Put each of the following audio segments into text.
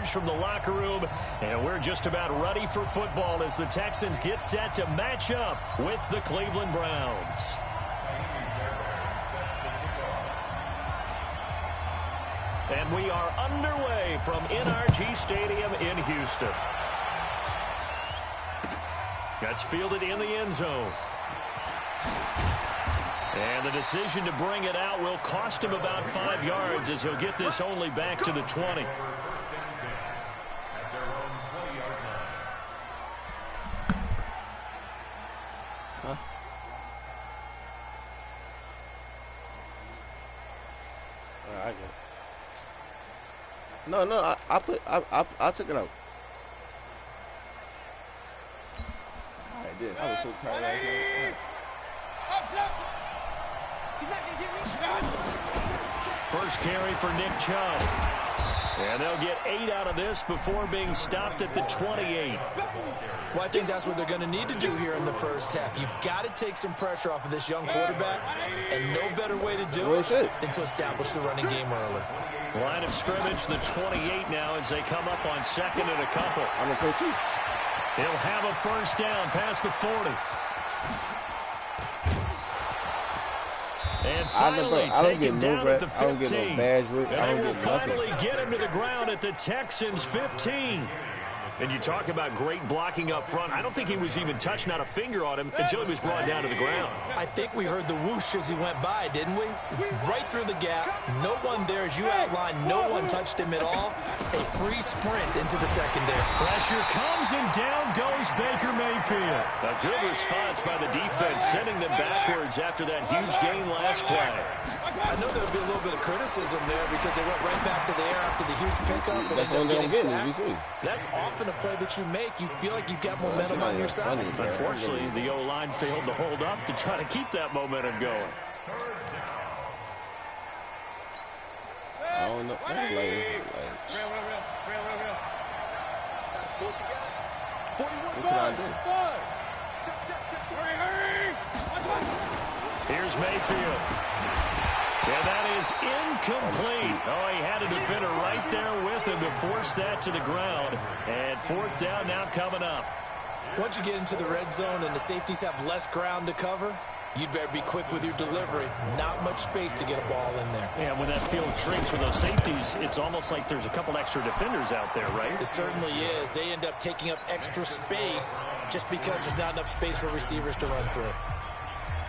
emerge from the locker room, and we're just about ready for football as the Texans get set to match up with the Cleveland Browns. And we are underway from NRG Stadium in Houston. That's fielded in the end zone. And the decision to bring it out will cost him about 5 yards as he'll get this only back to the 20. Huh? I get it. No, I took it out. I did. I was so tired right here. First carry for Nick Chubb. And they'll get 8 out of this before being stopped at the 28. Well, I think that's what they're going to need to do here in the first half. You've got to take some pressure off of this young quarterback, and no better way to do it than to establish the running game early. Line of scrimmage, the 28 now as they come up on second and a couple. I'm going to play 2. He'll have a first down past the 40. And finally taken down at the 15. I don't get no badge with. And they will finally get him to the ground at the Texans' 15. And you talk about great blocking up front. I don't think he was even touched, not a finger on him, until he was brought down to the ground. I think we heard the whoosh as he went by, didn't we? Right through the gap. No one there, as you outlined. No one touched him at all. A free sprint into the secondary. Pressure comes, and down goes Baker Mayfield. A good response by the defense, sending them backwards after that huge gain last play. I know there would be a little bit of criticism there because they went right back to the air after the huge pickup. And that's what they're getting. That's often a play that you make. You feel like you've got momentum on your side. Unfortunately, the O-line failed to hold up to try to keep that momentum going. I don't know. What can I do? Here's Mayfield. And that is incomplete. Oh, he had a defender right there with him to force that to the ground. And fourth down now coming up. Once you get into the red zone and the safeties have less ground to cover, you'd better be quick with your delivery. Not much space to get a ball in there. Yeah, when that field shrinks with those safeties, it's almost like there's a couple extra defenders out there, right? It certainly is. They end up taking up extra space just because there's not enough space for receivers to run through.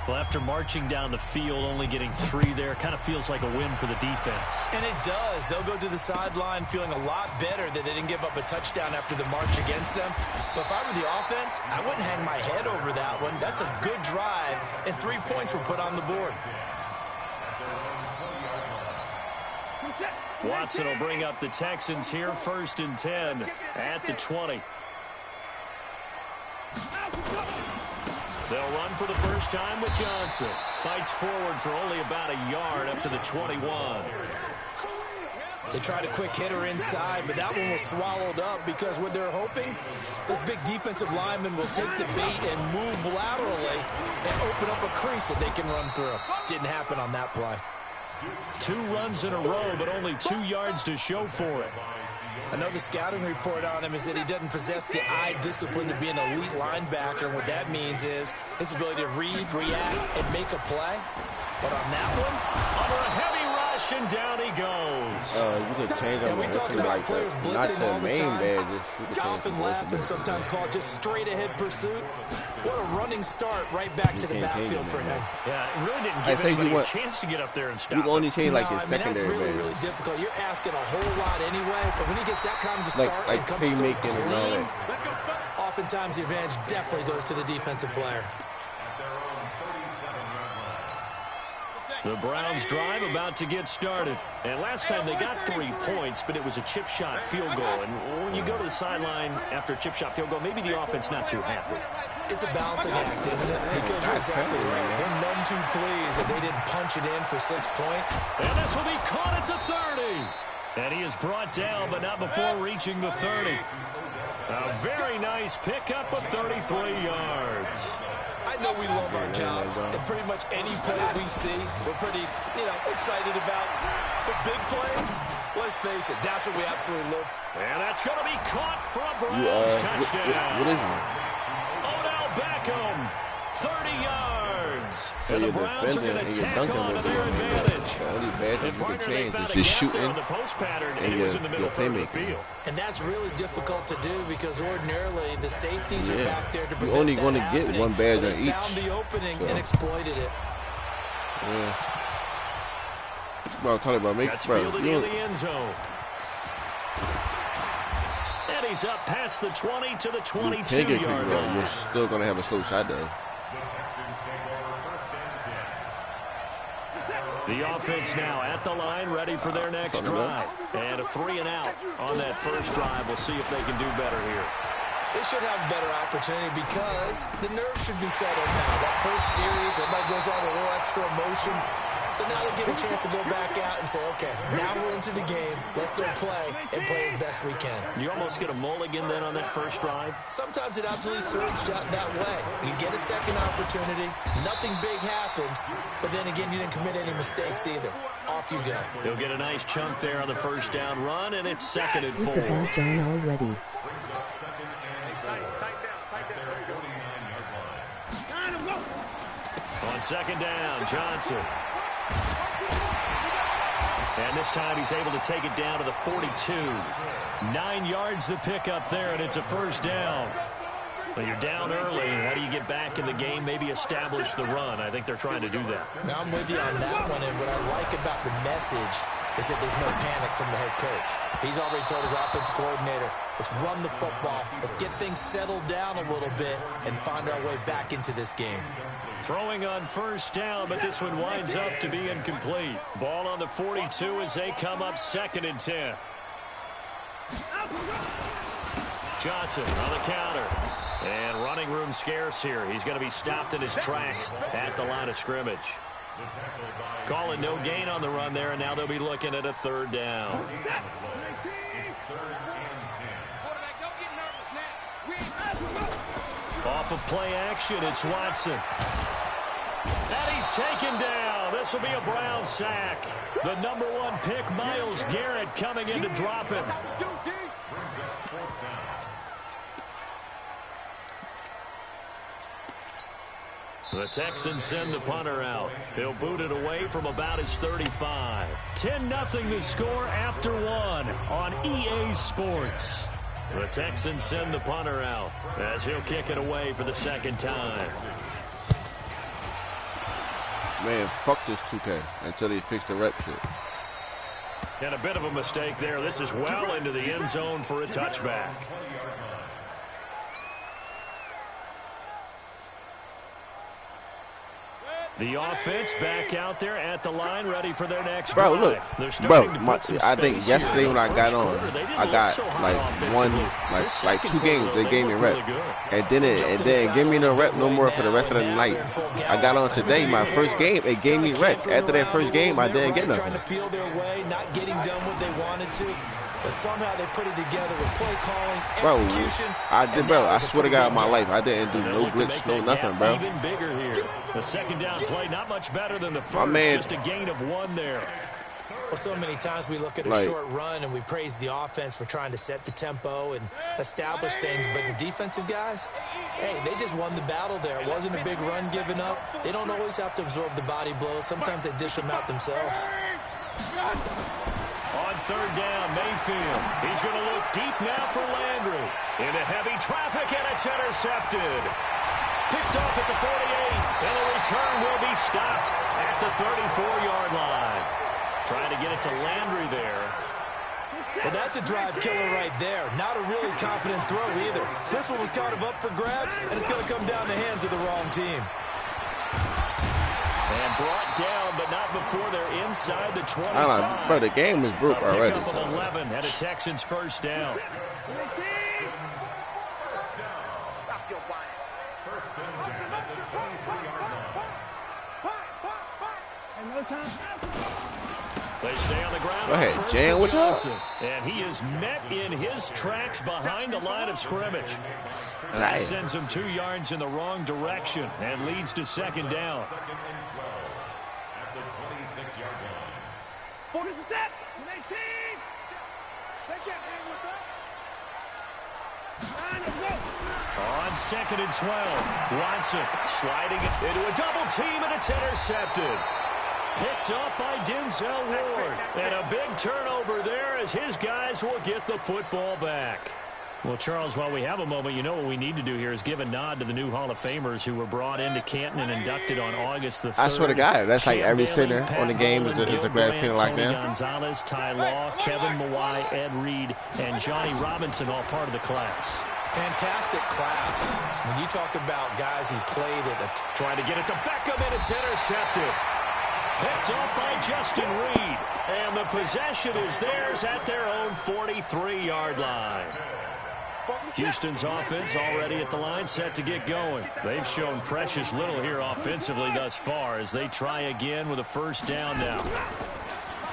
Well, after marching down the field, only getting 3 there, kind of feels like a win for the defense. And it does. They'll go to the sideline feeling a lot better that they didn't give up a touchdown after the march against them. But if I were the offense, I wouldn't hang my head over that one. That's a good drive, and 3 points were put on the board. Watson will bring up the Texans here, 1st and 10 at the 20. They'll run for the first time with Johnson. Fights forward for only about a yard up to the 21. They tried a quick hitter inside, but that one was swallowed up because what they're hoping, those big defensive linemen will take the bait and move laterally and open up a crease that they can run through. Didn't happen on that play. 2 runs in a row, but only 2 yards to show for it. Another scouting report on him is that he doesn't possess the eye discipline to be an elite linebacker. And what that means is his ability to read, react, and make a play. But on that one, under a heavy rush, and down he goes. You can change them. We talk about players blitzing all the time. Badges. Often laugh and sometimes call it just straight-ahead pursuit. What a running start right back to the backfield for him. Yeah, it really didn't give anybody a chance to get up there and stop. You can only change like his secondary. That's really difficult. You're asking a whole lot anyway, but when he gets that kind of a start and comes through clean, oftentimes the advantage definitely goes to the defensive player. The Browns drive about to get started. And last time they got 3 points, but it was a chip shot field goal. And when you go to the sideline after a chip shot field goal, maybe the offense not too happy. It's a balancing act, isn't it? Because you're exactly right. They're none too pleased that they didn't punch it in for 6 points. And this will be caught at the 30. And he is brought down, but not before reaching the 30. A very nice pickup of 33 yards. I know we love our jobs, and pretty much any play we see, we're pretty, excited about. for big plays? Let's face it, that's what we absolutely live. And that's going to be caught for a Browns touchdown. What is it? Odell Beckham, 30 yards. So And the you're Browns are going to defending and you're tack dunking on to with their it. advantage. The only bad thing you can change is just just shooting the post pattern, and it was in the your middle third of the playmaking. field. And that's really difficult to do because ordinarily the safeties are back there to prevent You're only that going to get happening, one badge but on they each. found the opening So. and exploited it. Yeah. Bro, I'm talking about That's fielded in the end zone. And he's up past the 20 to the 22-yard line. You're still going to have a slow shot, though. The offense now at the line, ready for their next drive. And a 3-and-out on that first drive. We'll see if they can do better here. They should have a better opportunity because the nerves should be settled now. That first series, everybody goes out with a little extra emotion. So now they get a chance to go back out and say, okay, now we're into the game. Let's go play and play as best we can. You almost get a mulligan then on that first drive? Sometimes it absolutely serves that way. You get a second opportunity. Nothing big happened. But then again, you didn't commit any mistakes either. Off you go. He'll get a nice chunk there on the first down run, and it's 2nd and 4. John already. On 2nd down, Johnson. And this time he's able to take it down to the 42. 9 yards to pick up there, and it's a first down. When you're down early, how do you get back in the game, maybe establish the run? I think they're trying to do that. Now I'm with you on that one, and what I like about the message is that there's no panic from the head coach. He's already told his offensive coordinator, let's run the football, let's get things settled down a little bit and find our way back into this game. Throwing on first down, but this one winds up to be incomplete. Ball on the 42 as they come up 2nd and 10. Johnson on the counter. And running room scarce here. He's going to be stopped in his tracks at the line of scrimmage. Calling no gain on the run there, and now they'll be looking at a 3rd down. Off of play action, it's Watson. And he's taken down. This will be a Brown sack. The #1 pick, Myles Garrett, coming in to drop him. The Texans send the punter out. He'll boot it away from about his 35. 10-0 the score after 1 on EA Sports. The Texans send the punter out as he'll kick it away for the 2nd time. Man, fuck this 2K until they fix the rep shit. And a bit of a mistake there. This is well into the end zone for a touchback. The offense back out there at the line, ready for their next drive. Look, I think yesterday when I got on, I got like 2 games. They gave me a rep, and then it gave me no rep no more for the rest of the night. I got on today, my first game. It gave me rep. After that first game, I didn't get nothing. Trying to feel their way, not getting done what they wanted to. But somehow they put it together with play calling, execution. I swear to God, my life, I didn't do no glitch, no nothing, bro. Even bigger here. The 2nd down play, not much better than the first, just a gain of 1 there. Well, so many times we look at a short run and we praise the offense for trying to set the tempo and establish things, but the defensive guys, hey, they just won the battle there. It wasn't a big run given up. They don't always have to absorb the body blows. Sometimes they dish them out themselves. On 3rd down, Mayfield. He's going to look deep now for Landry. Into heavy traffic, and it's intercepted. Picked off at the 48, and the return will be stopped at the 34-yard line. Trying to get it to Landry there. Well, that's a drive killer right there. Not a really confident throw either. This one was kind of up for grabs, and it's going to come down the hands of the wrong team. And brought down, but not before they're inside the 25. I don't know, bro, the game is broke already. Pick up of 11 at a Texans first down. Stop your whining. First They stay on the ground. Go ahead, Jan, what's up? And he is met in his tracks behind the line of scrimmage. That sends him 2 yards in the wrong direction and leads to 2nd down. 40 set. 18. They can't hang with us. 9 to go. On 2nd and 12, Watson sliding into a double team, and it's intercepted. Picked up by Denzel Ward. And a big turnover there as his guys will get the football back. Well, Charles, while we have a moment, you know what we need to do here is give a nod to the new Hall of Famers who were brought into Canton and inducted on August the 3rd. I swear to God, that's like every center on the game is a grad kid like that. Gonzalez, Ty Law, Kevin Mawai, Ed Reed, and Johnny Robinson, all part of the class. Fantastic class. When you talk about guys who played at trying to get it to Beckham, and it's intercepted. Picked up by Justin Reed. And the possession is theirs at their own 43-yard line. Houston's offense already at the line, set to get going. They've shown precious little here offensively thus far as they try again with a first down now.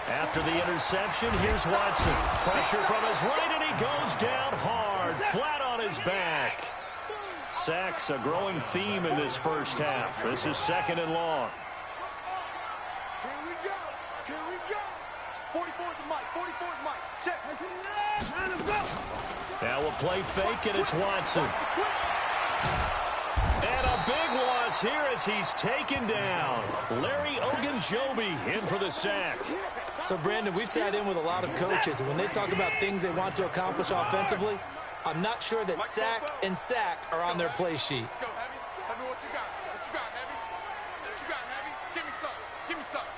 After the interception, here's Watson. Pressure from his right, and he goes down hard, flat on his back. Sacks a growing theme in this first half. This is 2nd and long. Here we go. Here we go. 44 is Mike. 44 is Mike. Check. 9 to go. Now we'll play fake, and it's Watson. And a big loss here as he's taken down. Larry Ogunjobi in for the sack. So, Brandon, we've sat in with a lot of coaches, and when they talk about things they want to accomplish offensively, I'm not sure that sack and sack are on their play sheet. Let's go, Heavy. Heavy, what you got? What you got, Heavy? What you got, Heavy? Give me something. Give me something.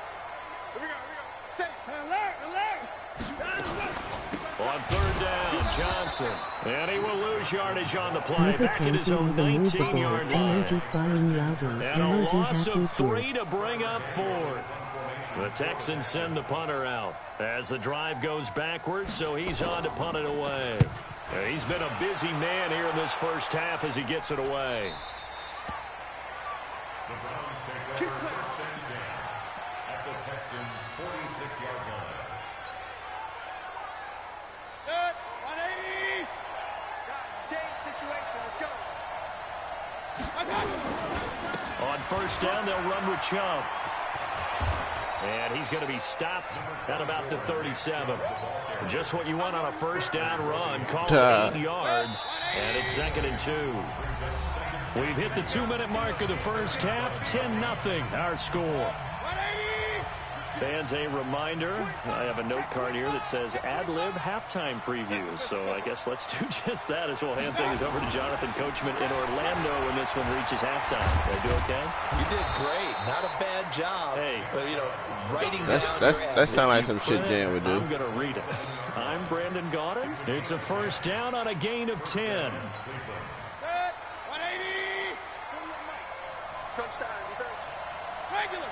Here we go. Here we go. Say, alert, alert. On 3rd down, Johnson. And he will lose yardage on the play. Back at his own 19-yard line. And a loss of 3 to bring up 4th. The Texans send the punter out as the drive goes backwards, so he's on to punt it away. He's been a busy man here in this first half as he gets it away. The Browns take over first and 10 at the Texans' 46-yard line. Good. 180. Stage situation. Let's go. On first down, they'll run with Chubb. And he's going to be stopped at about the 37. Just what you want on a first down run. Call it 8 yards. And it's 2nd and 2. We've hit the 2-minute mark of the first half. 10-0 our score. Fans, a reminder, I have a note card here that says ad-lib halftime previews. So I guess let's do just that as we'll hand things over to Jonathan Coachman in Orlando when this one reaches halftime. Did I do okay? You did great. Not a bad job. Hey. Writing That sounds like some shit Jan would do. I'm going to read it. I'm Brandon Gaudin. It's a first down on a gain of 10. 180. Touchdown, defense. Regular.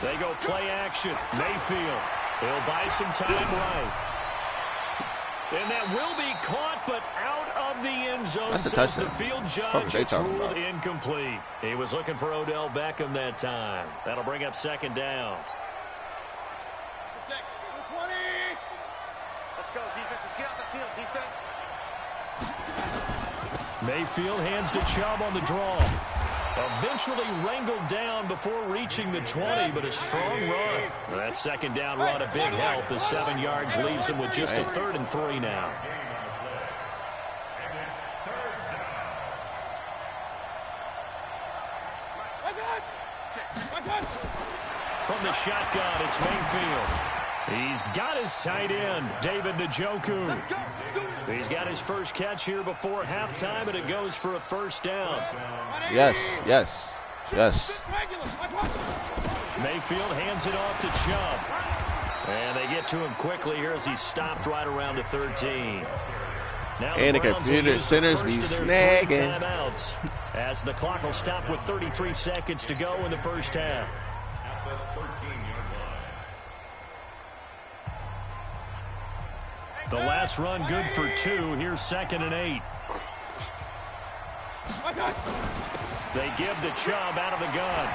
They go play action. Mayfield. He'll buy some time right. And that will be caught, but out of the end zone. That's a says touchdown. The field judge. It's ruled about? incomplete. He was looking for Odell Beckham that time. That'll bring up 2nd down. 20. Let's go, defense. Let's get out the field, defense. Mayfield hands to Chubb on the draw. Eventually wrangled down before reaching the 20, but a strong run. That 2nd down run, a big help. The 7 yards leaves him with just a 3rd and 3 now. From the shotgun, it's Mayfield. He's got his tight end, David Njoku. He's got his first catch here before halftime, and it goes for a first down. Yes. Mayfield hands it off to Chubb. And they get to him quickly here as he's stopped right around the 13. Now And the computer centers be snagging. Timeouts as the clock will stop with 33 seconds to go in the first half. At the 13-yard line. The last run good for 2. Here's 2nd and 8. They give the Chubb out of the gun.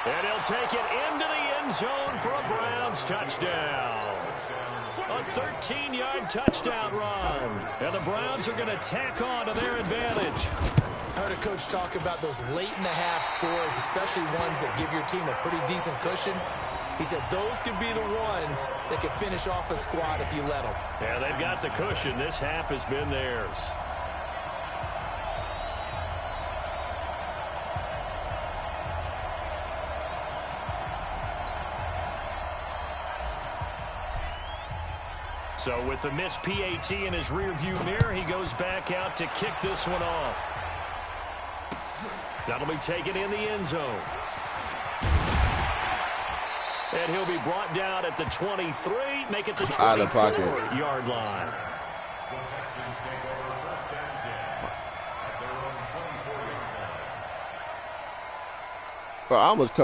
And he'll take it into the end zone for a Browns touchdown. A 13-yard touchdown run. And the Browns are going to tack on to their advantage. I heard a coach talk about those late-in-the-half scores, especially ones that give your team a pretty decent cushion. He said those could be the ones that could finish off a squad if you let them. Yeah, they've got the cushion. This half has been theirs. So with the missed PAT in his rearview mirror, he goes back out to kick this one off. That'll be taken in the end zone. And he'll be brought down at the 23, make it the 24-yard line. Bro, I almost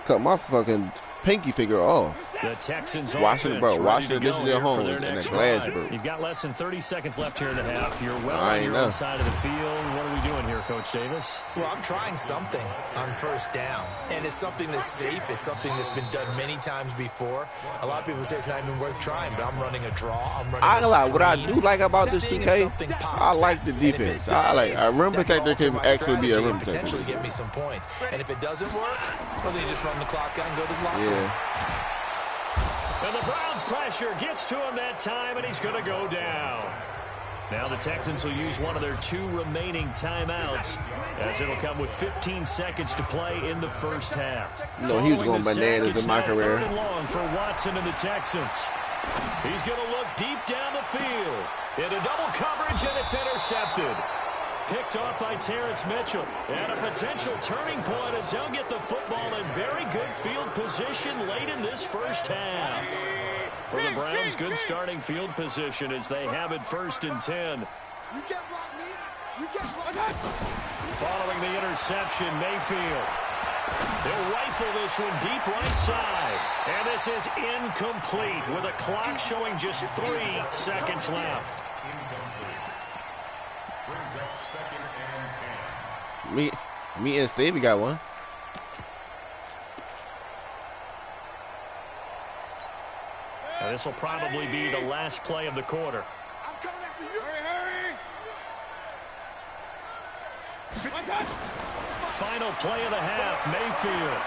cut my fucking pinky finger off. The Texans Washington, bro. Washington, this is their home in that glass, bro. You've got less than 30 seconds left here in the half. You're well on your own side of the field. What are we doing here, Coach Davis? Well, I'm trying something on first down. And it's something that's safe. It's something that's been done many times before. A lot of people say it's not even worth trying, but I'm running a draw. I'm running a screen. What I do like about this 2K, I like the defense. I rim protector can actually be a rim protector. Potentially get me some points. And if it doesn't work, well, then you just run the clock out and go to the locker room. Yeah. And the Browns pressure gets to him that time, and he's going to go down. Now the Texans will use one of their 2 remaining timeouts, as it'll come with 15 seconds to play in the first half. No, he was going bananas in my career. 3rd and long for Watson and the Texans. He's going to look deep down the field. Into double coverage, and it's intercepted. Picked off by Terrence Mitchell. And a potential turning point as they'll get the football in very good field position late in this first half. For the Browns, good starting field position as they have it 1st and 10. You can't block me. You can't block me. Following the interception, Mayfield. He'll rifle this one deep right side. And this is incomplete with a clock showing just 3 seconds left. Me and Stevie got one. Now this will probably be the last play of the quarter. I'm coming after you. Hurry, hurry. Final play of the half, Mayfield.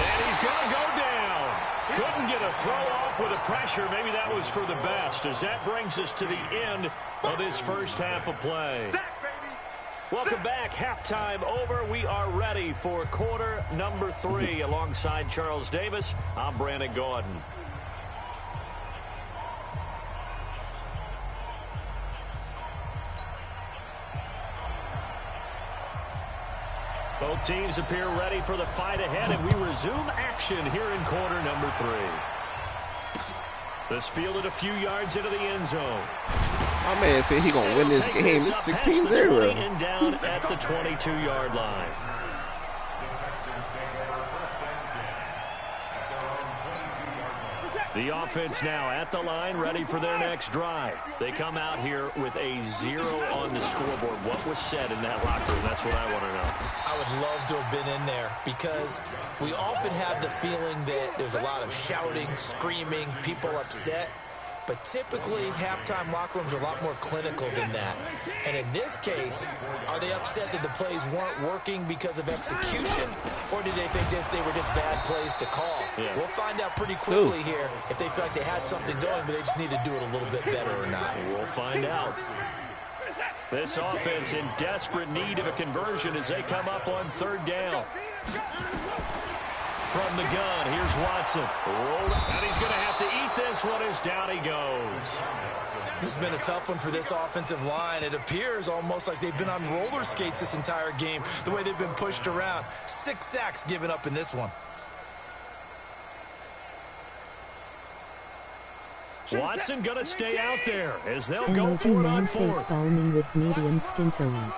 And he's going to go down. Couldn't get a throw off with the pressure. Maybe that was for the best, as that brings us to the end of this first half of play. Welcome back. Halftime over. We are ready for quarter number 3. Alongside Charles Davis, I'm Brandon Gordon. Both teams appear ready for the fight ahead, and we resume action here in quarter number 3. This fielded a few yards into the end zone. My man said he gonna win this game. It's 16-0. And down at the 22-yard line. The offense now at the line, ready for their next drive. They come out here with a 0 on the scoreboard. What was said in that locker room? That's what I want to know. I would love to have been in there, because we often have the feeling that there's a lot of shouting, screaming, people upset. But typically, halftime locker rooms are a lot more clinical than that. And in this case, are they upset that the plays weren't working because of execution, or did they think they were just bad plays to call? Yeah. We'll find out pretty quickly here if they feel like they had something going, but they just need to do it a little bit better or not. We'll find out. This offense in desperate need of a conversion as they come up on 3rd down. From the gun, here's Watson. And he's going to have to eat this one as down he goes. This has been a tough one for this offensive line. It appears almost like they've been on roller skates this entire game, the way they've been pushed around. 6 sacks given up in this one. Watson going to stay out there as they'll go for it on 4th. With medium skin tone.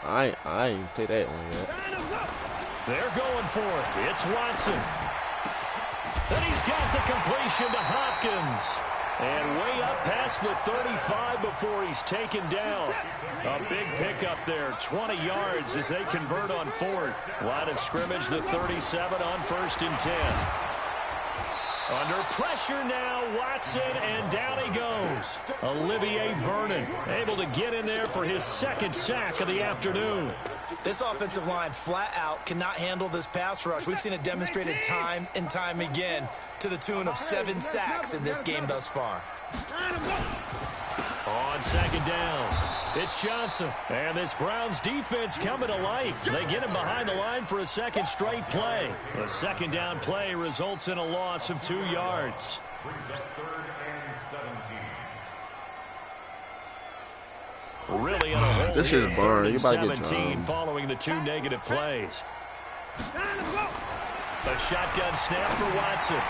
I ain't take that one yet. They're going for it. It's Watson. And he's got the completion to Hopkins. And way up past the 35 before he's taken down. A big pickup there, 20 yards as they convert on 4th. Line of scrimmage, the 37 on 1st and 10. Under pressure now, Watson, and down he goes. Olivier Vernon able to get in there for his second sack of the afternoon. This offensive line flat out cannot handle this pass rush. We've seen it demonstrated time and time again to the tune of 7 sacks in this game thus far. On second down, it's Johnson. And this Browns defense coming to life. They get him behind the line for a second straight play. A second down play results in a loss of 2 yards. Brings up 3rd and 17. Really in a hole this here, is burn. You about to get 17 following the 2 negative plays. A shotgun snap for Watson.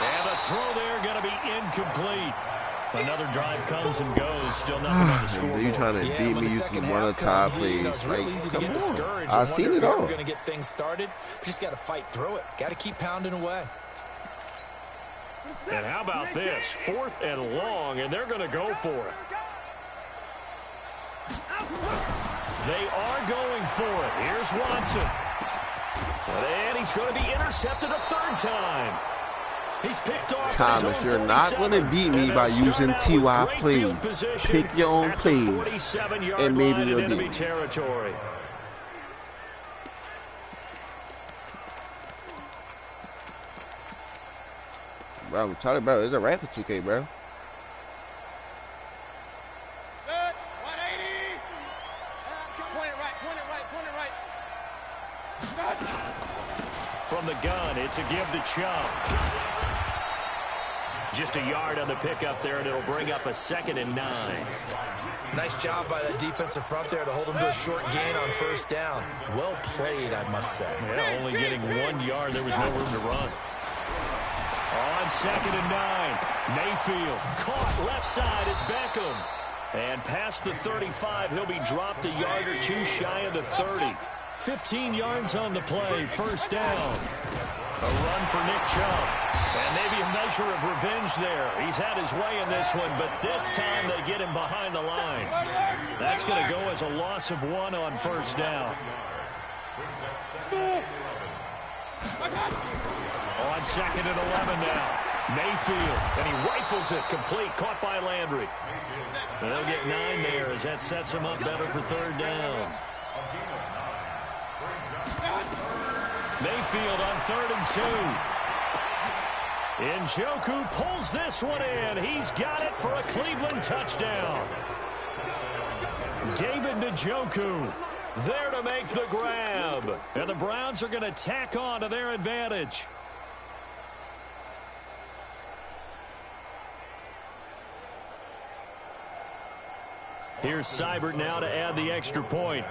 And the throw there going to be incomplete. Another drive comes and goes. Still nothing on the scoreboard. You trying to beat me using one of the top plays? It's real easy to get discouraged. I've seen it all. We're going to get things started. We just got to fight through it. Got to keep pounding away. And how about this? 4th and long, and they're going to go for it. They are going for it. Here's Watson. And he's going to be intercepted a 3rd time. He's picked off. Thomas, you're not going to beat me by using TY plays. Pick your own plays, and maybe you'll do it. Territory. Bro, I'm talking about it's a rap for 2K, bro. Good. 180. Point it right. From the gun, it's a give to Chubb. Just a yard on the pickup there, and it'll bring up a 2nd and 9. Nice job by that defensive front there to hold him to a short gain on 1st down. Well played, I must say. Yeah, only getting 1 yard. There was no room to run. On 2nd and 9, Mayfield caught left side. It's Beckham. And past the 35, he'll be dropped a yard or 2 shy of the 30. 15 yards on the play, 1st down. A run for Nick Chubb. And maybe a measure of revenge there. He's had his way in this one, but this time they get him behind the line. That's going to go as a loss of 1 on 1st down. On 2nd and 11 now. Mayfield, and he rifles it complete, caught by Landry. They'll get 9 there as that sets him up better for 3rd down. Mayfield on 3rd and 2. Njoku pulls this one in. He's got it for a Cleveland touchdown. David Njoku there to make the grab. And the Browns are going to tack on to their advantage. Here's Seibert now to add the extra point.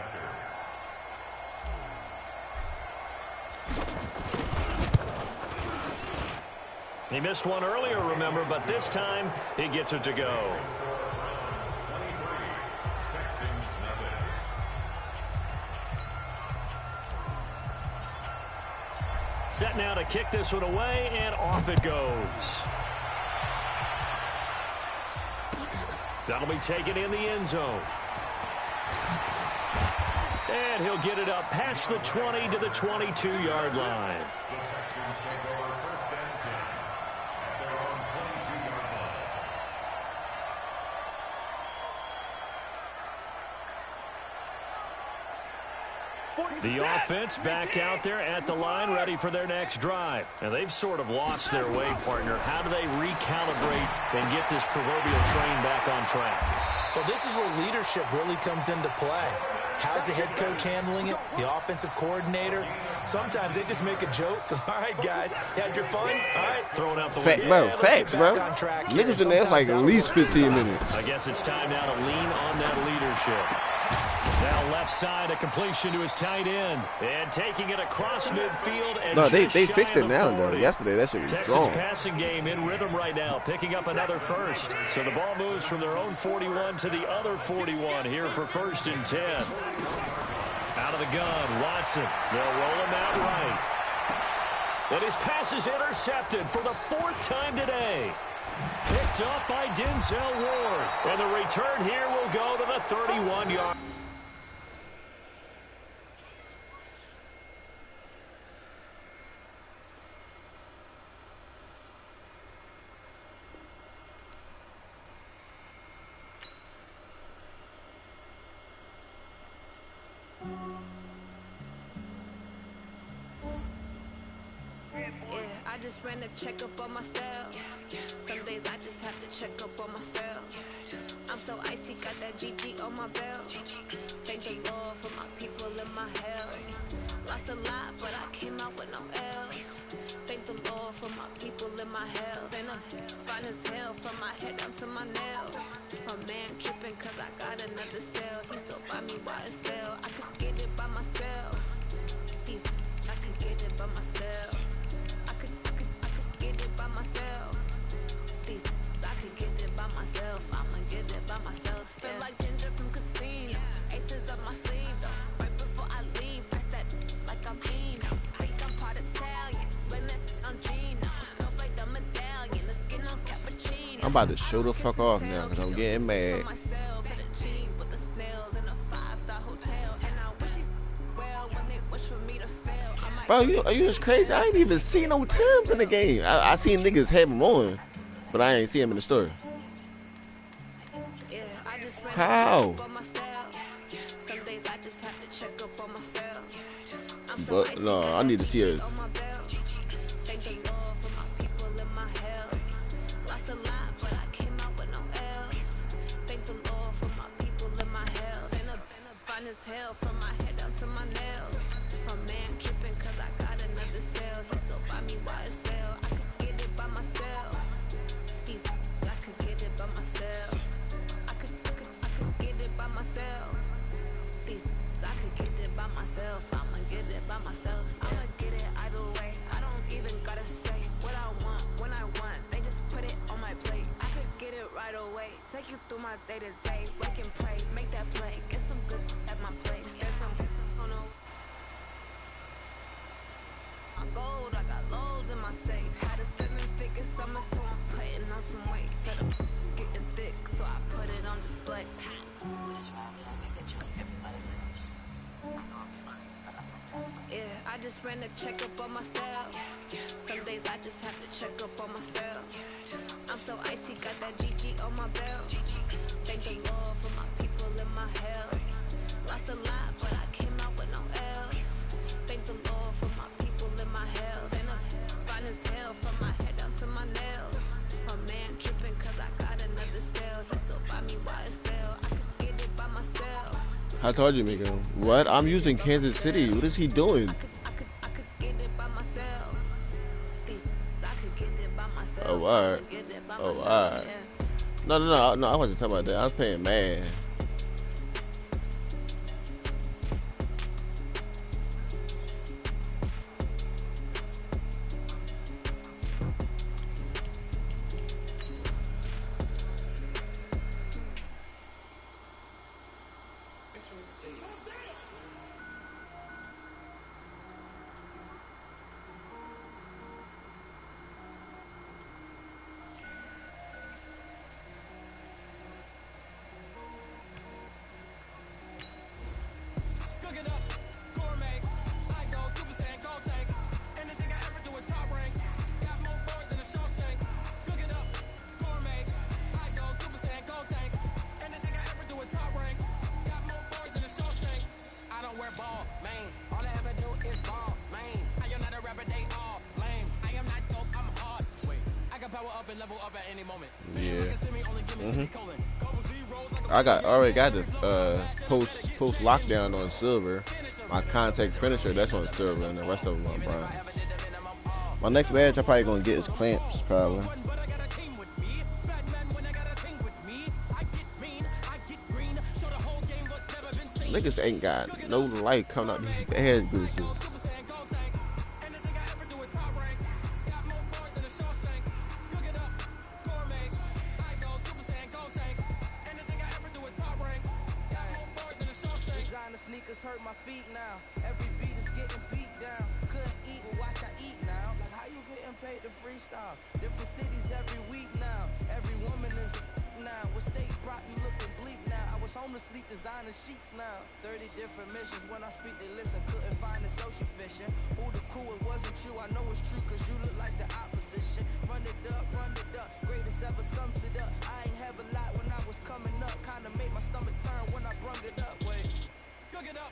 He missed one earlier, remember, but this time he gets it to go. Set now to kick this one away, and off it goes. That'll be taken in the end zone. And he'll get it up past the 20 to the 22-yard line. The offense back out there at the line, ready for their next drive. And they've sort of lost their way, partner. How do they recalibrate and get this proverbial train back on track? Well, this is where leadership really comes into play. How's the head coach handling it? The offensive coordinator? Sometimes they just make a joke. All right, guys, had your fun? All right. Throwing out the facts, bro. Niggas been there like at least 15 minutes. I guess it's time now to lean on that leadership. Now left side, a completion to his tight end. And taking it across midfield. And no, they fixed it now, though. Yesterday, that shit was Texans wrong. passing game in rhythm right now, picking up another first. So the ball moves from their own 41 to the other 41 here for 1st and 10. Out of the gun, Watson. They'll roll him out right. And his pass is intercepted for the 4th time today. Picked up by Denzel Ward. And the return here will go to the 31-yard. I just ran a checkup on myself. Some days I just have to check up on myself. I'm so icy, got that GG on my belt. Thank the Lord for my people in my health. Lost a lot, but I came out with no L's. Thank the Lord for my people in my health. And I'm fine as hell from my head down to my nails. My man tripping cause I got another cell. He still buy me YSL. I could get it by myself. I could get it by myself. I could get it by myself. I could get it by myself. I'ma get it by myself. Feel like Ginger from Casino. Aces up my sleeve though. Right before I leave, press that like I'm Eno. Think I'm part Italian. Women on Gino. Stuff like the medallion. The skin on cappuccino. I'm about to show the fuck off now because I'm getting mad. Bro, are you just crazy? I ain't even seen no Timbs in the game. I seen niggas have them on, but I ain't see them in the store. How? But no, I need to see it. Day to day, wake and pray, make that play, get some good at my place. There's some, oh no. My gold, I got loads in my safe. Had a 7-figure summer, so I'm putting on some weight. Set up, getting thick, so I put it on display. Yeah, I just ran a checkup on myself. Some days I just have to check up on myself. I'm so icy, got that GG on my belt. Thank the Lord for my people in my health. Lost a lot, but I came out with no L's. Thank the Lord for my people in my health. And I'm fine as hell from my head down to my nails. My man tripping cause I got another cell. He still buy me YSL. I could get it by myself. I told you, Miko. What? I'm using Kansas City. What is he doing? I could get it by myself. I could get it by myself. Oh, alright. Oh, alright. No, I wasn't talking about that. I was playing Madden. I already got the post lockdown on silver. My contact finisher, that's on silver, and the rest of them on bronze. My next badge I'm probably gonna get is clamps, probably. Niggas ain't got no light coming out these badge boosters. Hurt my feet now. Every beat is getting beat down. Couldn't eat and watch I eat now. Like how you getting paid to freestyle? Different cities every week now. Every woman is now. With state prop you looking bleak now. I was home to sleep designing sheets now. 30 different missions. When I speak they listen. Couldn't find it so she fishing. Who the crew? It wasn't you. I know it's true cause you look like the opposition. Run it up. Greatest ever sums it up. I ain't have a lot when I was coming up. Kinda made my stomach turn when I brung it up. Wait. Cook it up,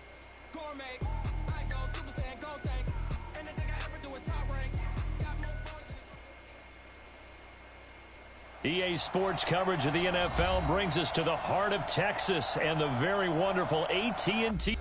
EA Sports coverage of the NFL brings us to the heart of Texas and the very wonderful AT&T.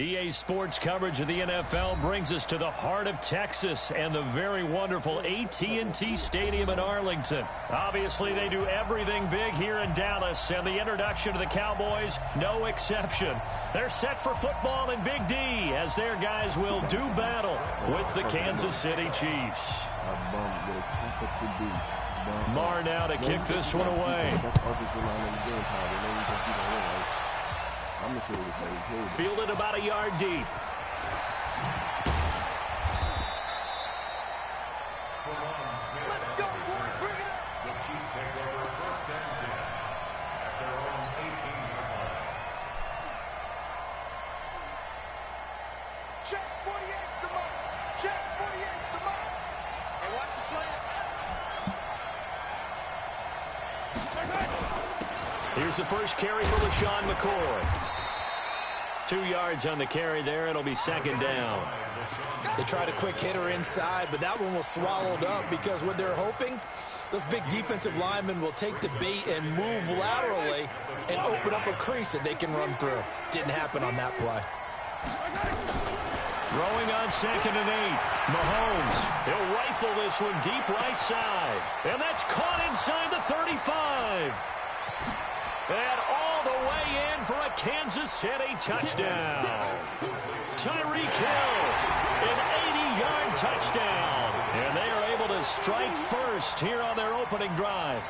EA Sports coverage of the NFL brings us to the heart of Texas and the very wonderful AT&T Stadium in Arlington. Obviously, they do everything big here in Dallas, and the introduction of the Cowboys, no exception. They're set for football in Big D as their guys will do battle with the Kansas City Chiefs. Marr now to kick this one away. Fielded about a yard deep. Let's go, boys. Bring it up. The Chiefs take over first and 10 at their own 18-yard line. Check 48's the mark. Check 48's the mark. Hey, watch the slant. Here's the first carry for LaShawn McCoy. 2 yards on the carry there. It'll be second down. They tried a quick hitter inside, but that one was swallowed up because what they're hoping Those big defensive linemen will take the bait and move laterally and open up a crease that they can run through. Didn't happen on that play. Throwing on 2nd and 8. Mahomes. He'll rifle this one deep right side. And that's caught inside the 35. And all the way in for a Kansas City touchdown. Tyreek Hill, an 80-yard touchdown. And they are able to strike first here on their opening drive.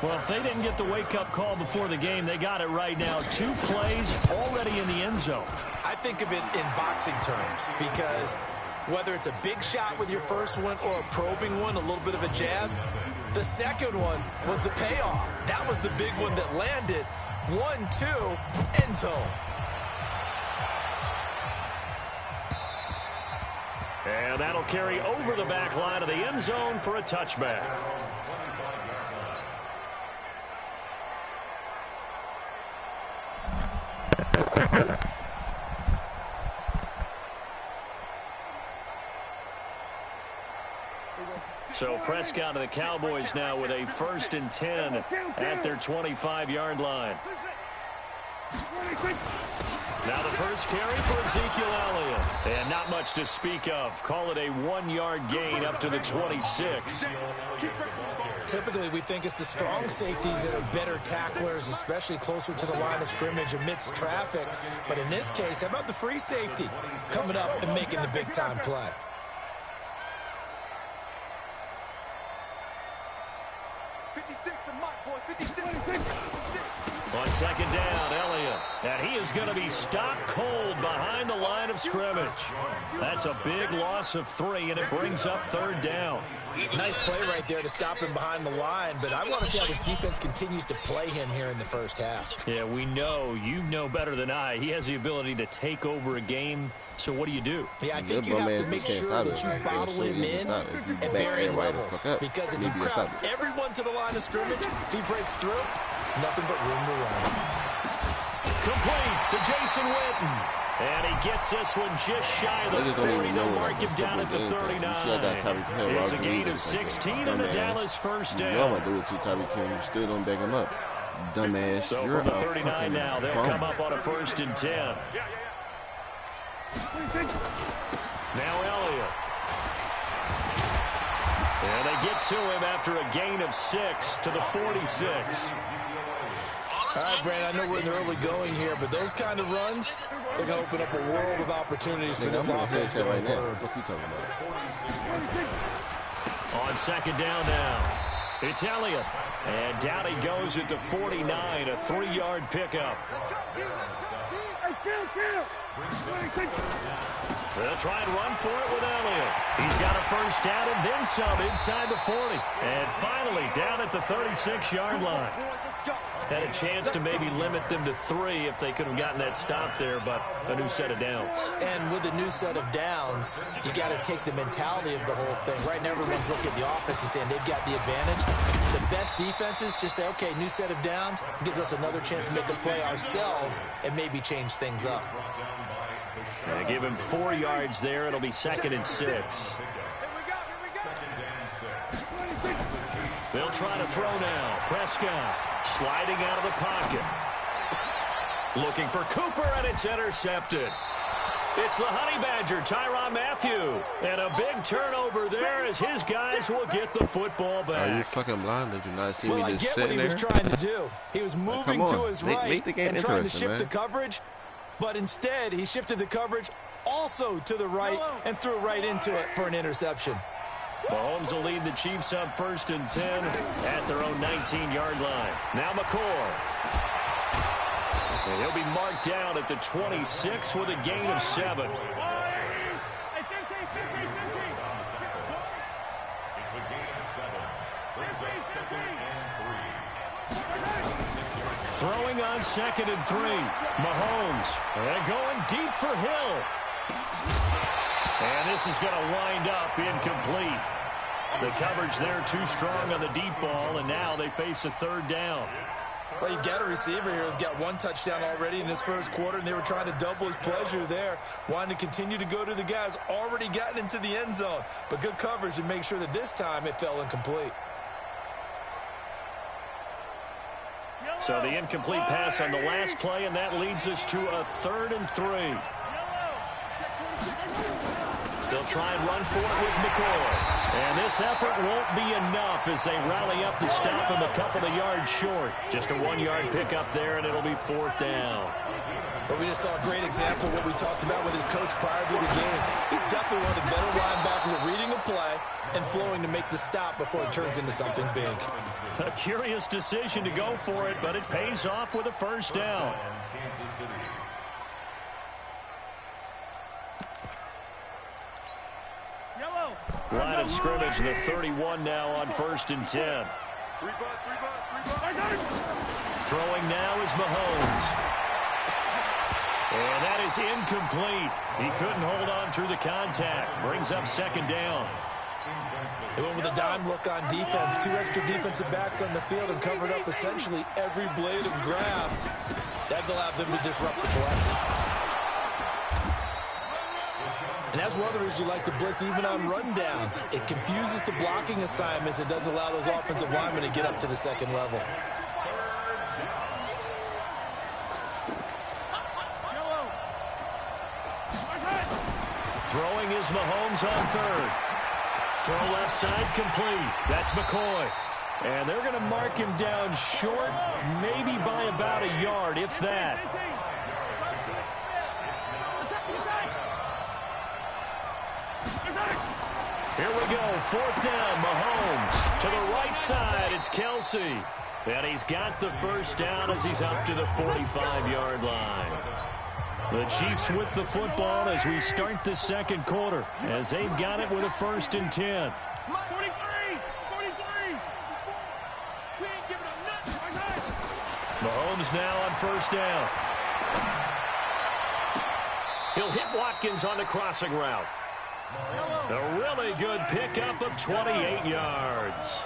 Well, if they didn't get the wake-up call before the game, they got it right now. 2 plays already in the end zone. I think of it in boxing terms because whether it's a big shot with your first one or a probing one, a little bit of a jab, the second one was the payoff. That was the big one that landed. 1-2, end zone. And that'll carry over the back line of the end zone for a touchback. So Prescott and the Cowboys now with a 1st and 10 at their 25-yard line. Now the first carry for Ezekiel Elliott. And not much to speak of. Call it a 1-yard gain up to the 26. Typically, we think it's the strong safeties that are better tacklers, especially closer to the line of scrimmage amidst traffic. But in this case, how about the free safety coming up and making the big-time play? On 2nd down, Elliott. And he is going to be stopped cold behind the line of scrimmage. That's a big loss of 3, and it brings up 3rd down. Nice play right there to stop him behind the line, but I want to see how this defense continues to play him here in the first half. Yeah, we know. You know better than I. He has the ability to take over a game, so what do? Yeah, I think you have to make sure that you bottle him in at varying levels. Because if you crowd everyone to the line of scrimmage, if he breaks through, there's nothing but room to run. Complete to Jason Witten. And he gets this one just shy of the 40. They'll mark him down at the 39. It's a gain of 16 and a Dallas first down. You know what do it to Tyreek Hill. You still don't back him up. Dumbass. So from the 39 now, they'll come up on a 1st and 10. Now Elliott. And they get to him after a gain of 6 to the 46. All right, Brandon, I know we're in the early going here, but those kind of runs, they're going to open up a world of opportunities for this offense going forward. What you talking about? On 2nd down now, it's Elliott. And down he goes at the 49, a 3-yard pickup. They'll try and run for it with Elliott. He's got a first down and then some inside the 40. And finally down at the 36-yard line. Had a chance to maybe limit them to 3 if they could have gotten that stop there, but a new set of downs. And with a new set of downs, you got to take the mentality of the whole thing. Right now, everyone's looking at the offense and saying they've got the advantage. The best defenses just say, okay, new set of downs gives us another chance to make a play ourselves and maybe change things up. And give him 4 yards there. It'll be 2nd and 6. They'll try to throw now. Prescott sliding out of the pocket. Looking for Cooper, and it's intercepted. It's the Honey Badger, Tyrann Mathieu. And a big turnover there as his guys will get the football back. Are you fucking blind? Did you not see me just I get sitting what he there? was trying to do. He was moving to his right and trying to shift the coverage. But instead, he shifted the coverage also to the right and threw right into it for an interception. Mahomes will lead the Chiefs up 1st and 10 at their own 19-yard line. Now McCord. And he'll be marked down at the 26 with a gain of 7. Throwing on 2nd and 3. Mahomes. And going deep for Hill. And this is going to wind up incomplete. The coverage there too strong on the deep ball, and now they face a 3rd down. Well, you've got a receiver here who's got 1 touchdown already in this first quarter, and they were trying to double his pleasure there, wanting to continue to go to the guys already gotten into the end zone. But good coverage to make sure that this time it fell incomplete. So the incomplete pass on the last play, and that leads us to a 3rd and 3. They'll try and run for it with McCoy. And this effort won't be enough as they rally up to stop him a couple of yards short. Just a 1-yard pickup there, and it'll be 4th down. But we just saw a great example of what we talked about with his coach prior to the game. He's definitely one of the better linebackers at reading a play and flowing to make the stop before it turns into something big. A curious decision to go for it, but it pays off with a 1st down. Line of scrimmage, the 31 now on 1st and 10. Throwing now is Mahomes. And that is incomplete. He couldn't hold on through the contact. Brings up 2nd down. They went with a dime look on defense. 2 extra defensive backs on the field and covered up essentially every blade of grass. That allowed them to disrupt the play. And that's one of the reasons you like to blitz even on rundowns. It confuses the blocking assignments. It doesn't allow those offensive linemen to get up to the 2nd level. Throwing is Mahomes on 3rd. Throw left side complete. That's McCoy. And they're going to mark him down short, maybe by about a yard, if that. Here we go, 4th down, Mahomes. To the right side, it's Kelsey. And he's got the 1st down as he's up to the 45-yard line. The Chiefs with the football as we start the 2nd quarter, as they've got it with a 1st and 10. 43! We ain't giving up nothing. Mahomes now on 1st down. He'll hit Watkins on the crossing route. A really good pickup of 28 yards.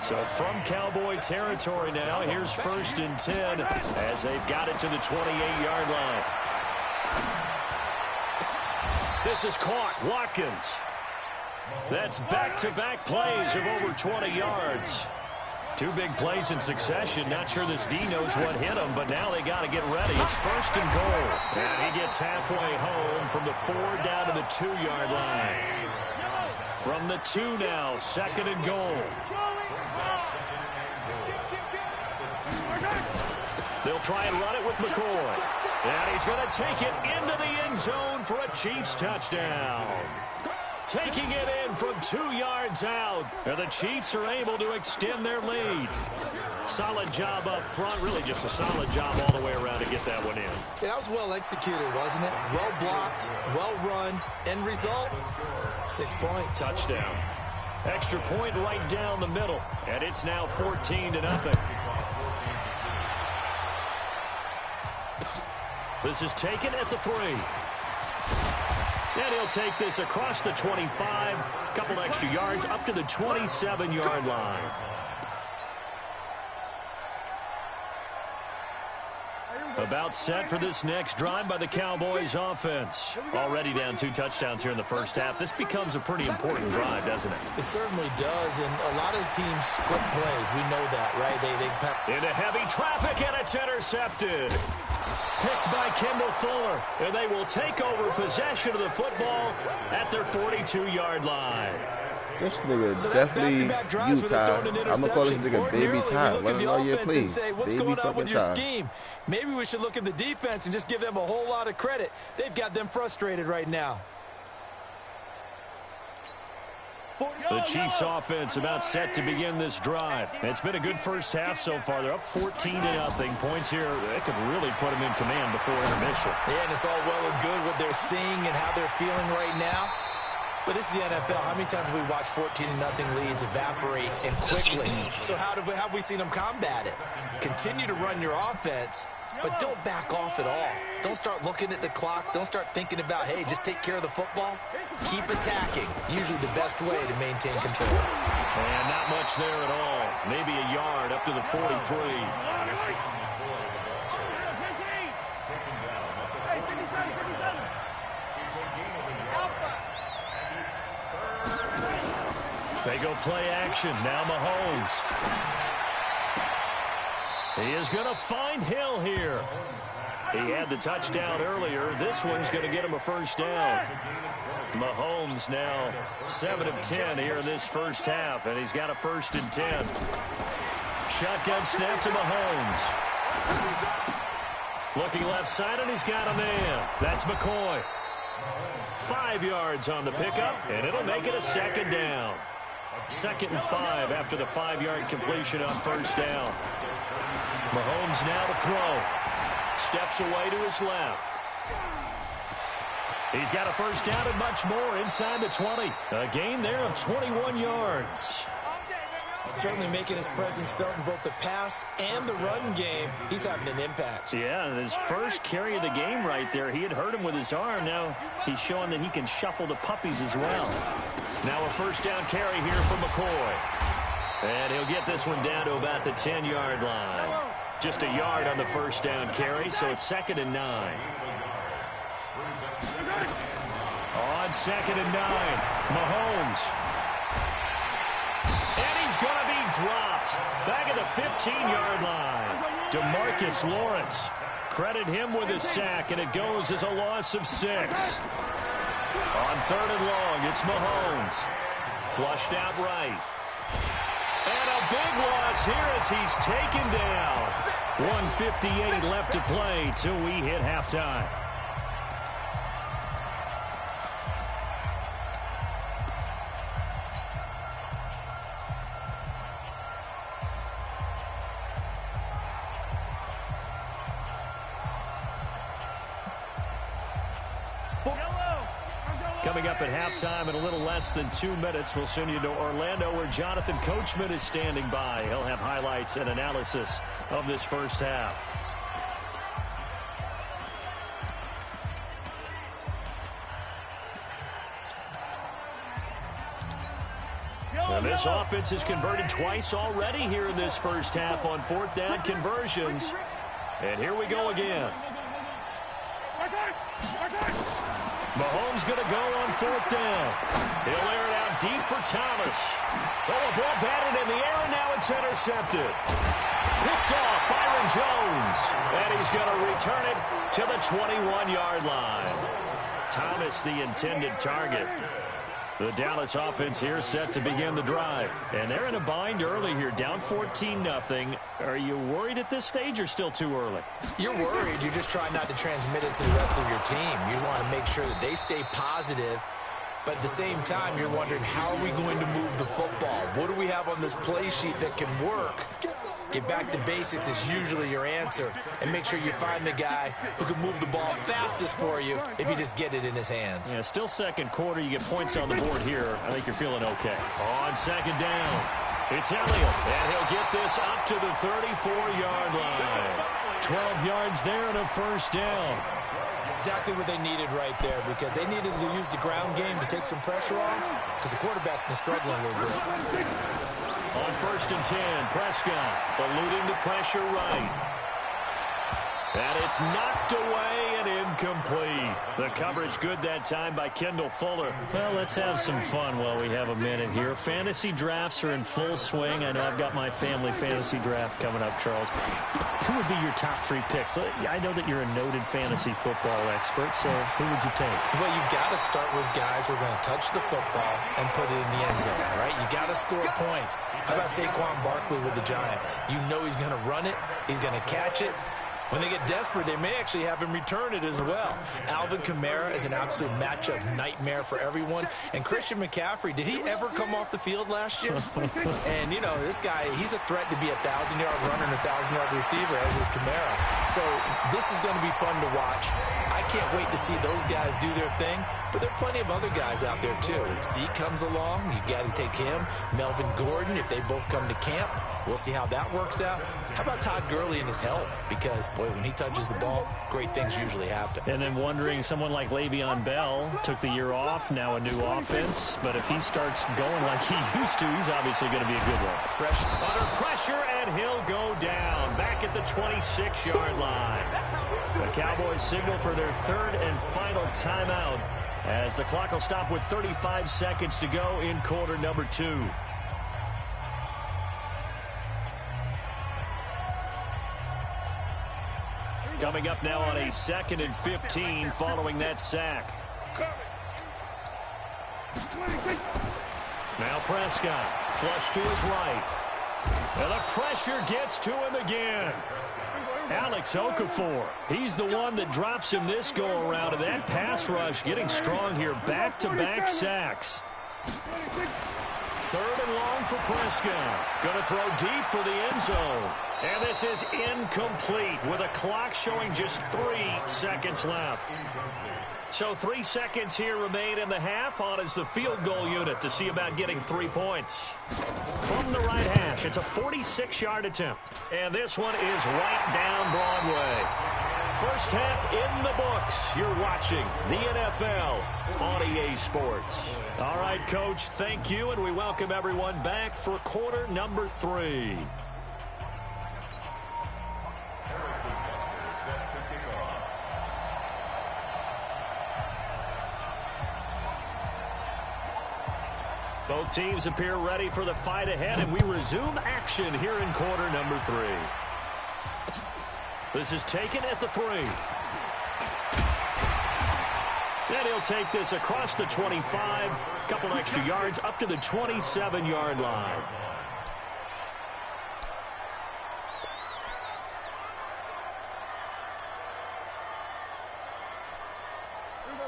So from Cowboy territory now, here's 1st and 10 as they've got it to the 28-yard line. This is caught. Watkins. That's back-to-back plays of over 20 yards. 2 big plays in succession. Not sure this D knows what hit him, but now they got to get ready. It's 1st and goal. And he gets halfway home from the 4 down to the 2-yard line. From the 2 now, 2nd and goal. They'll try and run it with McCoy. And he's going to take it into the end zone for a Chiefs touchdown. Taking it in from 2 yards out. And the Chiefs are able to extend their lead. Solid job up front. Really just a solid job all the way around to get that one in. Yeah, that was well executed, wasn't it? Well blocked, well run. End result, 6 points. Touchdown. Extra point right down the middle. And it's now 14-0. This is taken at the 3. And he'll take this across the 25. Couple extra yards up to the 27-yard line. About set for this next drive by the Cowboys offense. Already down 2 touchdowns here in the first half. This becomes a pretty important drive, doesn't it? It certainly does, and a lot of teams script plays. We know that, right? Into heavy traffic, and it's intercepted. Picked by Kendall Fuller, and they will take over possession of the football at their 42-yard line. This nigga so definitely Utah. I'm gonna call this nigga Baby Ty. Let him know you please. Say, what's going on with your scheme? Maybe we should look at the defense and just give them a whole lot of credit. They've got them frustrated right now. The Chiefs offense about set to begin this drive. It's been a good first half so far. They're up 14-0. Points here, they could really put them in command before intermission. Yeah, and it's all well and good what they're seeing and how they're feeling right now. But this is the NFL. How many times have we watched 14-0 leads evaporate and quickly? So how have we seen them combat it? Continue to run your offense but don't back off at all. Don't start looking at the clock. Don't start thinking about, hey, just take care of the football. Keep attacking. Usually the best way to maintain control. And not much there at all. Maybe a yard up to the 43. They go play action. Now Mahomes. He is going to find Hill here. He had the touchdown earlier. This one's going to get him a first down. Mahomes now 7 of 10 here in this first half, and he's got a 1st and 10. Shotgun snap to Mahomes. Looking left side, and he's got a man. That's McCoy. 5 yards on the pickup, and it'll make it a 2nd down. 2nd and 5 after the 5-yard completion on 1st down. Mahomes now to throw. Steps away to his left. He's got a 1st down and much more inside the 20. A gain there of 21 yards. Certainly making his presence felt in both the pass and the run game. He's having an impact. Yeah, his first carry of the game right there. He had hurt him with his arm. Now he's showing that he can shuffle the puppies as well. Now a 1st down carry here for McCoy. And he'll get this one down to about the 10-yard line. Just a yard on the 1st down carry, so it's 2nd and 9. On 2nd and 9, Mahomes. And he's going to be dropped back at the 15-yard line. DeMarcus Lawrence. Credit him with a sack, and it goes as a loss of 6. On 3rd and long, it's Mahomes. Flushed out right. And a big loss here as he's taken down. 1:58 left to play till we hit halftime. Coming up at halftime in a little less than 2 minutes, we'll send you to Orlando where Jonathan Coachman is standing by. He'll have highlights and analysis of this first half. And this offense has converted twice already here in this first half on 4th down conversions. And here we go again. Mahomes going to go on 4th down. He'll air it out deep for Thomas. Oh, a ball batted in the air, and now it's intercepted. Picked off Byron Jones. And he's going to return it to the 21-yard line. Thomas, the intended target. The Dallas offense here set to begin the drive. And they're in a bind early here, down 14-0. Are you worried at this stage or still too early? You're worried. You're just trying not to transmit it to the rest of your team. You want to make sure that they stay positive. But at the same time, you're wondering, how are we going to move the football? What do we have on this play sheet that can work? Get back to basics is usually your answer. And make sure you find the guy who can move the ball fastest for you if you just get it in his hands. Yeah, still second quarter. You get points on the board here. I think you're feeling okay. On 2nd down, it's Elliott. And he'll get this up to the 34-yard line. 12 yards there and a 1st down. Exactly what they needed right there, because they needed to use the ground game to take some pressure off, because the quarterback's been struggling a little bit. On 1st and 10, Prescott eluding the pressure right. And it's knocked away and incomplete. The coverage good that time by Kendall Fuller. Well, let's have some fun while we have a minute here. Fantasy drafts are in full swing. I know I've got my family fantasy draft coming up, Charles. Who would be your top 3 picks? I know that you're a noted fantasy football expert, so who would you take? Well, you've got to start with guys who are going to touch the football and put it in the end zone, right? You got to score points. How about Saquon Barkley with the Giants? You know he's going to run it. He's going to catch it. When they get desperate, they may actually have him return it as well. Alvin Kamara is an absolute matchup nightmare for everyone. And Christian McCaffrey, did he ever come off the field last year? And, you know, this guy, he's a threat to be a 1,000-yard runner and a 1,000-yard receiver, as is Kamara. So this is going to be fun to watch. I can't wait to see those guys do their thing. But there are plenty of other guys out there, too. If Zeke comes along, you got to take him. Melvin Gordon, if they both come to camp, we'll see how that works out. How about Todd Gurley and his health? Because Boy, when he touches the ball, great things usually happen. And then wondering, someone like Le'Veon Bell took the year off, now a new offense. But if he starts going like he used to, he's obviously going to be a good one. Fresh. Under pressure, and he'll go down. Back at the 26-yard line. The Cowboys signal for their third and final timeout as the clock will stop with 35 seconds to go in quarter number 2. Coming up now on a 2nd and 15 following that sack. Now Prescott, flush to his right. And the pressure gets to him again. Alex Okafor, he's the one that drops him this go-around, and that pass rush getting strong here. Back-to-back sacks. 3rd and long for Prescott. Going to throw deep for the end zone. And this is incomplete with a clock showing just 3 seconds left. So 3 seconds here remain in the half. On is the field goal unit to see about getting 3 points. From the right hash, it's a 46-yard attempt. And this one is right down Broadway. First half in the books. You're watching the NFL on EA Sports. All right, Coach, thank you, and we welcome everyone back for quarter number 3. Both teams appear ready for the fight ahead, and we resume action here in quarter number 3. This is taken at the 3. And he'll take this across the 25, a couple extra yards up to the 27-yard line.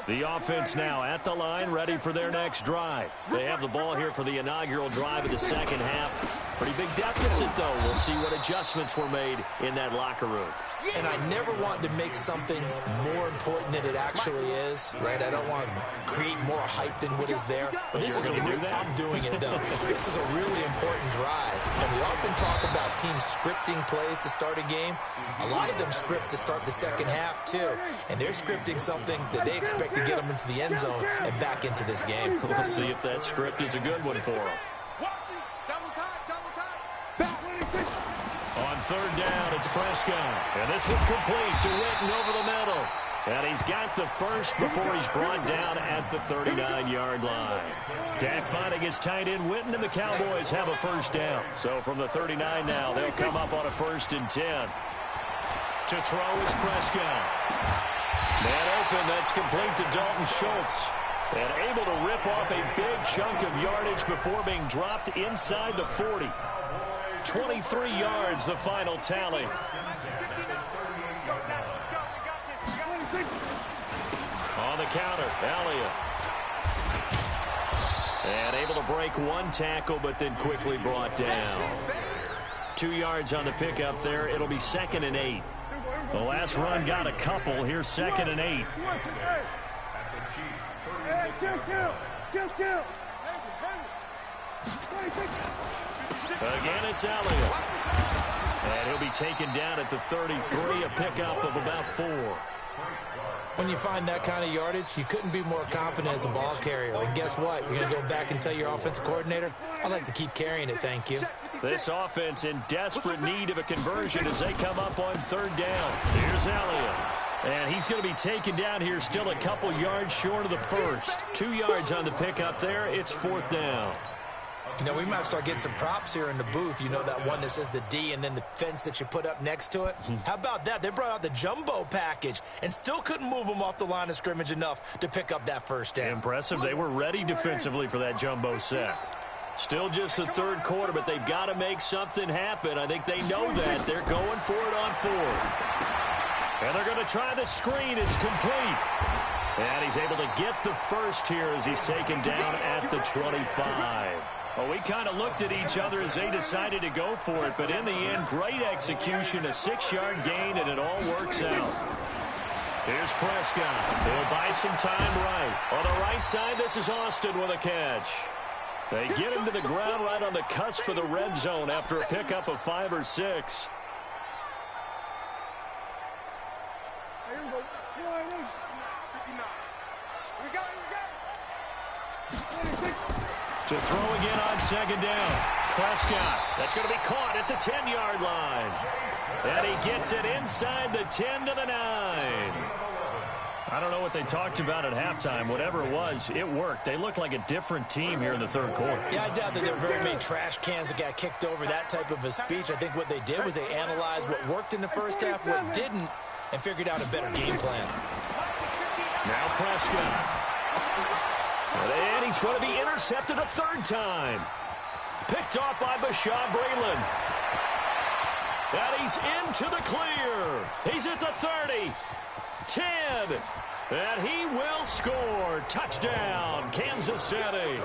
The offense now at the line, ready for their next drive. They have the ball here for the inaugural drive of the second half. Pretty big deficit, though. We'll see what adjustments were made in that locker room. And I never want to make something more important than it actually is, right? I don't want to create more hype than what is there. But this is I'm doing it, though. This is a really important drive. And we often talk about teams scripting plays to start a game. A lot of them script to start the second half, too. And they're scripting something that they expect to get them into the end zone and back into this game. We'll see if that script is a good one for them. On 3rd down, it's Prescott. And this one complete to Witten over the middle. And he's got the first before he's brought down at the 39-yard line. Dak finding his tight end Witten, and the Cowboys have a first down. So from the 39 now, they'll come up on a 1st and 10. To throw is Prescott. Man open, that's complete to Dalton Schultz. And able to rip off a big chunk of yardage before being dropped inside the 40. 23 yards, the final tally. On the counter, Elliott. And able to break one tackle, but then quickly brought down. 2 yards on the pickup there. It'll be 2nd and 8. The last run got a couple. Here's 2nd and 8. Again, it's Elliott. And he'll be taken down at the 33, a pickup of about 4. When you find that kind of yardage, you couldn't be more confident as a ball carrier. And guess what? You're going to go back and tell your offensive coordinator, I'd like to keep carrying it, thank you. This offense in desperate need of a conversion as they come up on 3rd down. Here's Elliott. And he's going to be taken down here still a couple yards short of the first. 2 yards on the pickup there. It's 4th down. You know, we might start getting some props here in the booth. You know, that one that says the D and then the fence that you put up next to it? How about that? They brought out the jumbo package and still couldn't move them off the line of scrimmage enough to pick up that first down. Impressive. They were ready defensively for that jumbo set. Still just the 3rd quarter, but they've got to make something happen. I think they know that. They're going for it on 4th. And they're going to try the screen. It's complete. And he's able to get the first here as he's taken down at the 25. Well, we kind of looked at each other as they decided to go for it, but in the end, great execution, a 6-yard gain, and it all works out. Here's Prescott. He'll buy some time right. On the right side, this is Austin with a catch. They get him to the ground right on the cusp of the red zone after a pickup of 5 or 6. To throw again on second down. Prescott. That's going to be caught at the 10-yard line. And he gets it inside the 10 to the 9. I don't know what they talked about at halftime. Whatever it was, it worked. They looked like a different team here in the third quarter. Yeah, I doubt that there were very many trash cans that got kicked over, that type of a speech. I think what they did was they analyzed what worked in the first half, what didn't, and figured out a better game plan. Now Prescott. And he's going to be intercepted a third time. Picked off by Bashaud Breeland. And he's into the clear. He's at the 30. 10. And he will score. Touchdown, Kansas City.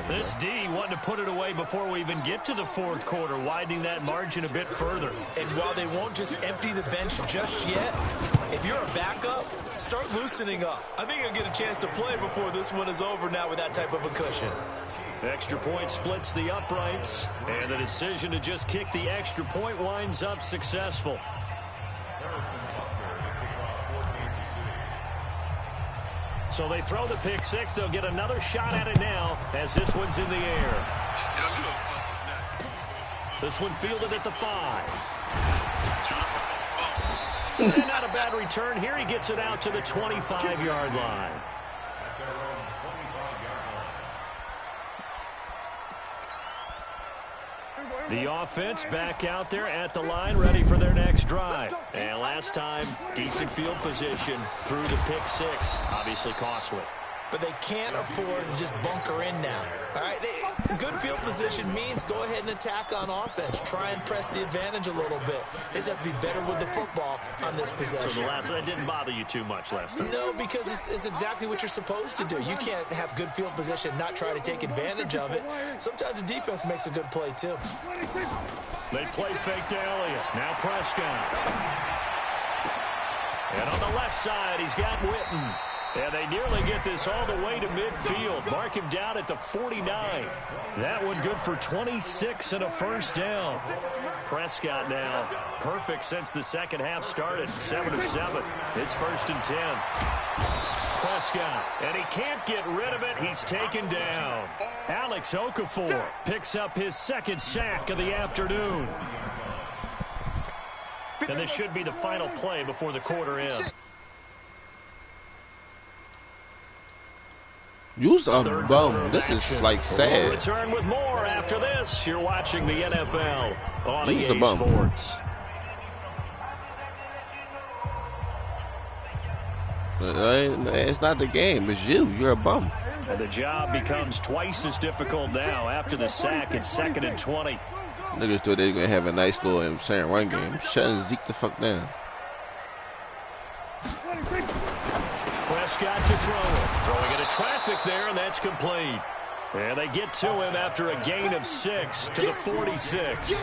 This D wanted to put it away before we even get to the fourth quarter, widening that margin a bit further. And while they won't just empty the bench just yet, if you're a backup, start loosening up. I think you'll get a chance to play before this one is over now with that type of a cushion. Extra point splits the uprights, and the decision to just kick the extra point winds up successful. So they throw the pick six. They'll get another shot at it now as this one's in the air. This one fielded at the 5. And not a bad return here. He gets it out to the 25-yard line. The offense back out there at the line, ready for their next drive. And last time, decent field position through the pick six. Obviously costly. But they can't afford to just bunker in now. All right, good field position means go ahead and attack on offense. Try and press the advantage a little bit. They just have to be better with the football on this possession. So the last one didn't bother you too much last time? No, because it's exactly what you're supposed to do. You can't have good field position, not try to take advantage of it. Sometimes the defense makes a good play, too. They play fake to Elliott. Now Prescott. And on the left side, he's got Witten. And they nearly get this all the way to midfield. Mark him down at the 49. That one good for 26 and a first down. Prescott now perfect since the second half started. 7 of 7. It's 1st and 10. Prescott, and he can't get rid of it. He's taken down. Alex Okafor picks up his second sack of the afternoon. And this should be the final play before the quarter ends. Use a bum. This is like sad. We'll return with more after this. You're watching the NFL on EA Sports. It's not the game. It's you. You're a bum. And the job becomes twice as difficult now. After the sack, it's 2nd and 20. Niggas thought they were going to have a nice little run game. Shutting Zeke the fuck down. Prescott to throw it. Throwing into traffic there, and that's complete. And they get to him after a gain of 6 to the 46.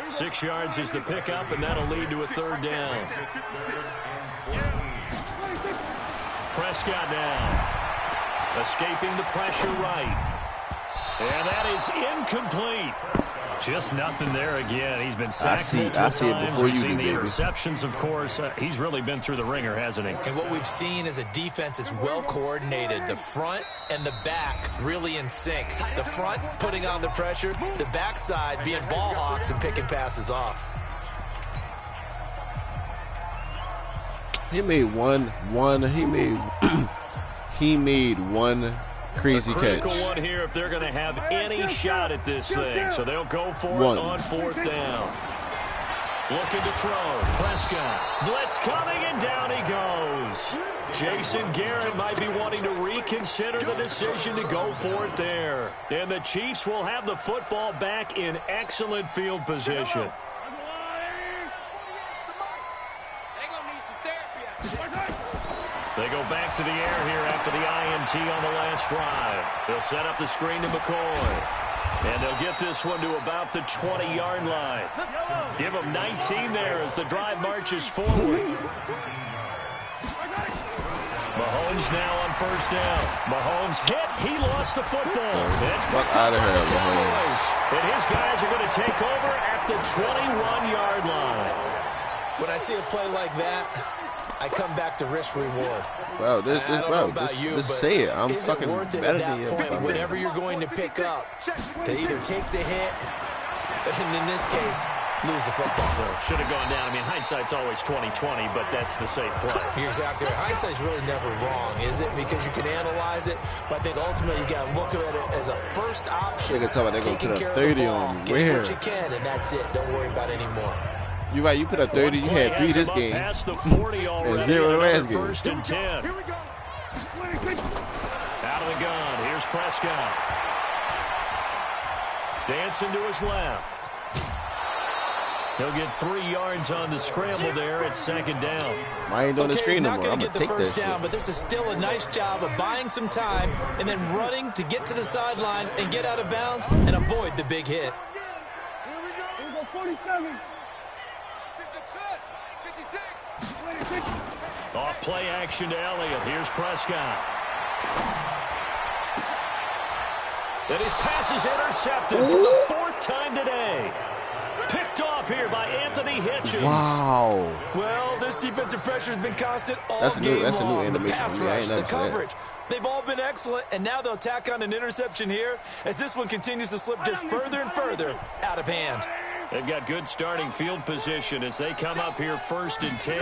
6 yards is the pickup, and that'll lead to a third down. Prescott now. Escaping the pressure right. And that is incomplete. Just nothing there again. He's been sacked multiple times. We've seen the interceptions, of course. He's really been through the ringer, hasn't he? And what we've seen is a defense that's well coordinated. The front and the back really in sync. The front putting on the pressure. The backside being ball hawks and picking passes off. He made he made one crazy critical catch. One here if they're going to have any shot at this thing. So they'll go for it on 4th down. Looking to throw. Prescott. Blitz coming, and down he goes. Jason Garrett might be wanting to reconsider the decision to go for it there. And the Chiefs will have the football back in excellent field position. They go back to the air here after the INT on the last drive. They'll set up the screen to McCoy. And they'll get this one to about the 20-yard line. Give them 19 there as the drive marches forward. Mahomes now on 1st down. Mahomes hit. He lost the football. It's picked up by the Cowboys. And his guys are going to take over at the 21-yard line. When I see a play like that, I come back to risk reward. Bro, just say it. I'm fucking worth it better at than that you. point, whatever you're going to pick up, to either take the hit, and in this case, lose the football. Well, should have gone down. I mean, hindsight's always 20/20, but that's the safe play. You're exactly right. Hindsight's really never wrong, is it? Because you can analyze it, but I think ultimately you got to look at it as a first option. They're going to put a 30 on me. Get what you can, and that's it. Don't worry about it anymore. You're right. You put a 30. You had 3 this game. Past the 40 already. And 0 the last game. 1st and 10. Here we go. Out of the gun. Here's Prescott. Dancing to his left. He'll get 3 yards on the scramble there at 2nd down. I ain't doing the screen no not more. going I'm to going get to the take first that down, shit. but this is still a nice job of buying some time and then running to get to the sideline and get out of bounds and avoid the big hit. Here we go. Here we go. 47. 56. Off play action to Elliott. Here's Prescott. And his pass is intercepted for the 4th time today. Picked off here by Anthony Hitchens. Wow. Well, this defensive pressure has been constant all game long. The pass rush, the coverage, they've all been excellent, and now they'll tack on an interception here as this one continues to slip just further and further out of hand. They've got good starting field position as they come up here 1st and 10.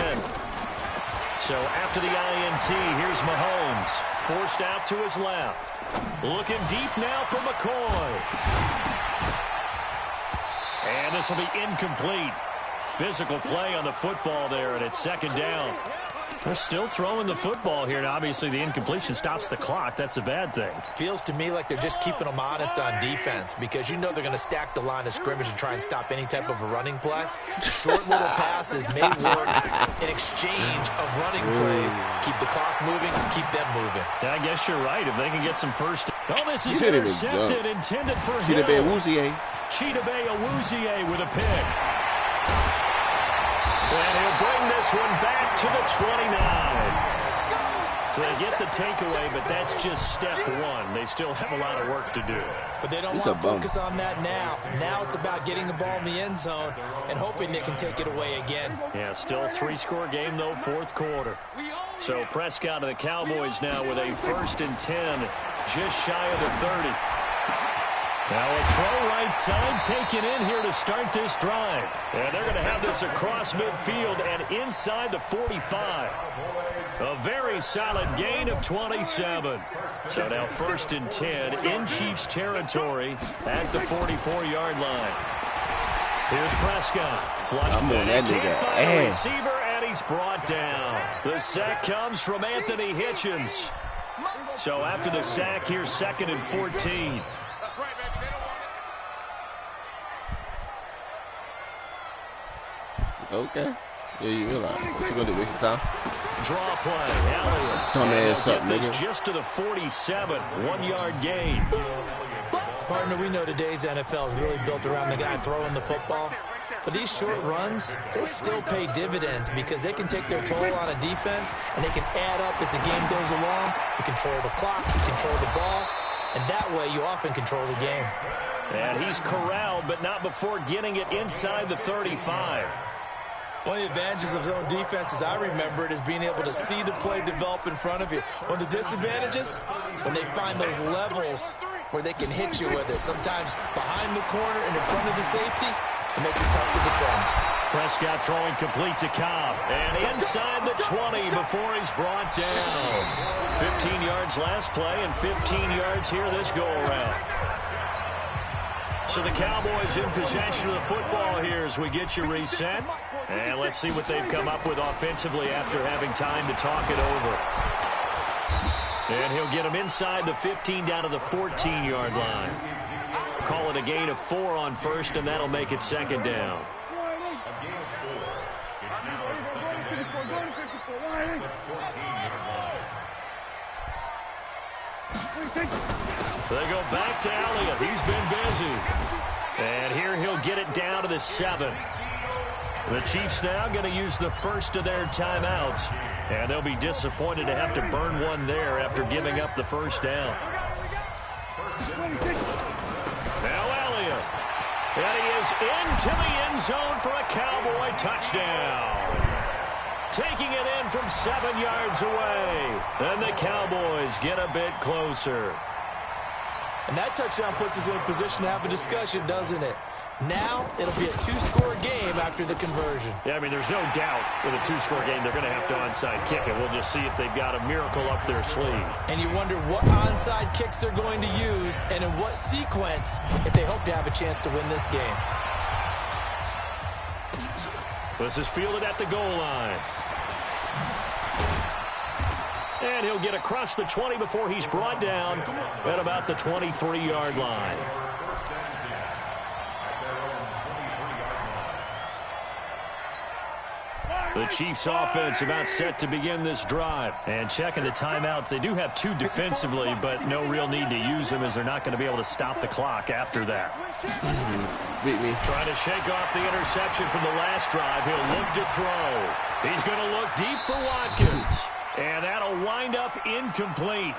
So after the INT, here's Mahomes. Forced out to his left. Looking deep now for McCoy. And this will be incomplete. Physical play on the football there, and it's 2nd down. They're still throwing the football here, and obviously the incompletion stops the clock. That's a bad thing. Feels to me like they're just keeping them honest on defense because you know they're going to stack the line of scrimmage and try and stop any type of a running play. Short little passes may work in exchange of running plays. Keep the clock moving, keep them moving. I guess you're right. If they can get some first... Oh, this is You didn't even intercepted, jump. intended for Cheetah Bay Hill. Woozier. Chidobe Awuzie with a pick. And he'll bring this one back to the 29. So they get the takeaway, but that's just step 1. They still have a lot of work to do. But they don't want to focus on that now. Now it's about getting the ball in the end zone and hoping they can take it away again. Yeah, still a 3-score game, though, 4th quarter. So Prescott and the Cowboys now with a 1st and 10, just shy of the 30. Now a throw right side taken in here to start this drive. And they're going to have this across midfield and inside the 45. A very solid gain of 27. So now 1st and 10 in Chiefs territory at the 44-yard line. Here's Prescott. Flush that nigga can't find a ass. receiver, and he's brought down. The sack comes from Anthony Hitchens. So after the sack, here's 2nd and 14. That's right, baby. They don't want it. Okay. Yeah, you realize. What you going to do? Waste your time? Draw play. Elliott. Come ass up, This nigga. just to the 47. 1-yard gain. Partner, we know today's NFL is really built around the guy throwing the football. But these short runs, they still pay dividends because they can take their toll on a defense and they can add up as the game goes along. You control the clock, you control the ball, and that way you often control the game. And he's corralled, but not before getting it inside the 35. One of the advantages of zone defense, as I remember it, is being able to see the play develop in front of you. One of the disadvantages, when they find those levels where they can hit you with it, sometimes behind the corner and in front of the safety, it makes it tough to defend. Prescott throwing complete to Cobb. And inside the 20 before he's brought down. 15 yards last play and 15 yards here this go-around. So the Cowboys in possession of the football here as we get you reset. And let's see what they've come up with offensively after having time to talk it over. And he'll get them inside the 15 down to the 14-yard line. Call it a gain of 4 on 1st, and that'll make it 2nd down. They go back to Elliott. He's been busy. And here he'll get it down to the 7. The Chiefs now going to use the first of their timeouts. And they'll be disappointed to have to burn one there after giving up the first down. Now Elliott. And he is is into the end zone for a Cowboy touchdown. Taking it in from 7 yards away. And the Cowboys get a bit closer. And that touchdown puts us in a position to have a discussion, doesn't it? Now, it'll be a 2-score game after the conversion. Yeah, I mean, there's no doubt with a 2-score game they're going to have to onside kick it. We'll just see if they've got a miracle up their sleeve. And you wonder what onside kicks they're going to use and in what sequence if they hope to have a chance to win this game. This is fielded at the goal line. And he'll get across the 20 before he's brought down at about the 23-yard line. The Chiefs offense about set to begin this drive. And checking the timeouts, they do have 2 defensively, but no real need to use them as they're not going to be able to stop the clock after that. Beat me. Trying to shake off the interception from the last drive. He'll look to throw. He's going to look deep for Watkins. And that'll wind up incomplete.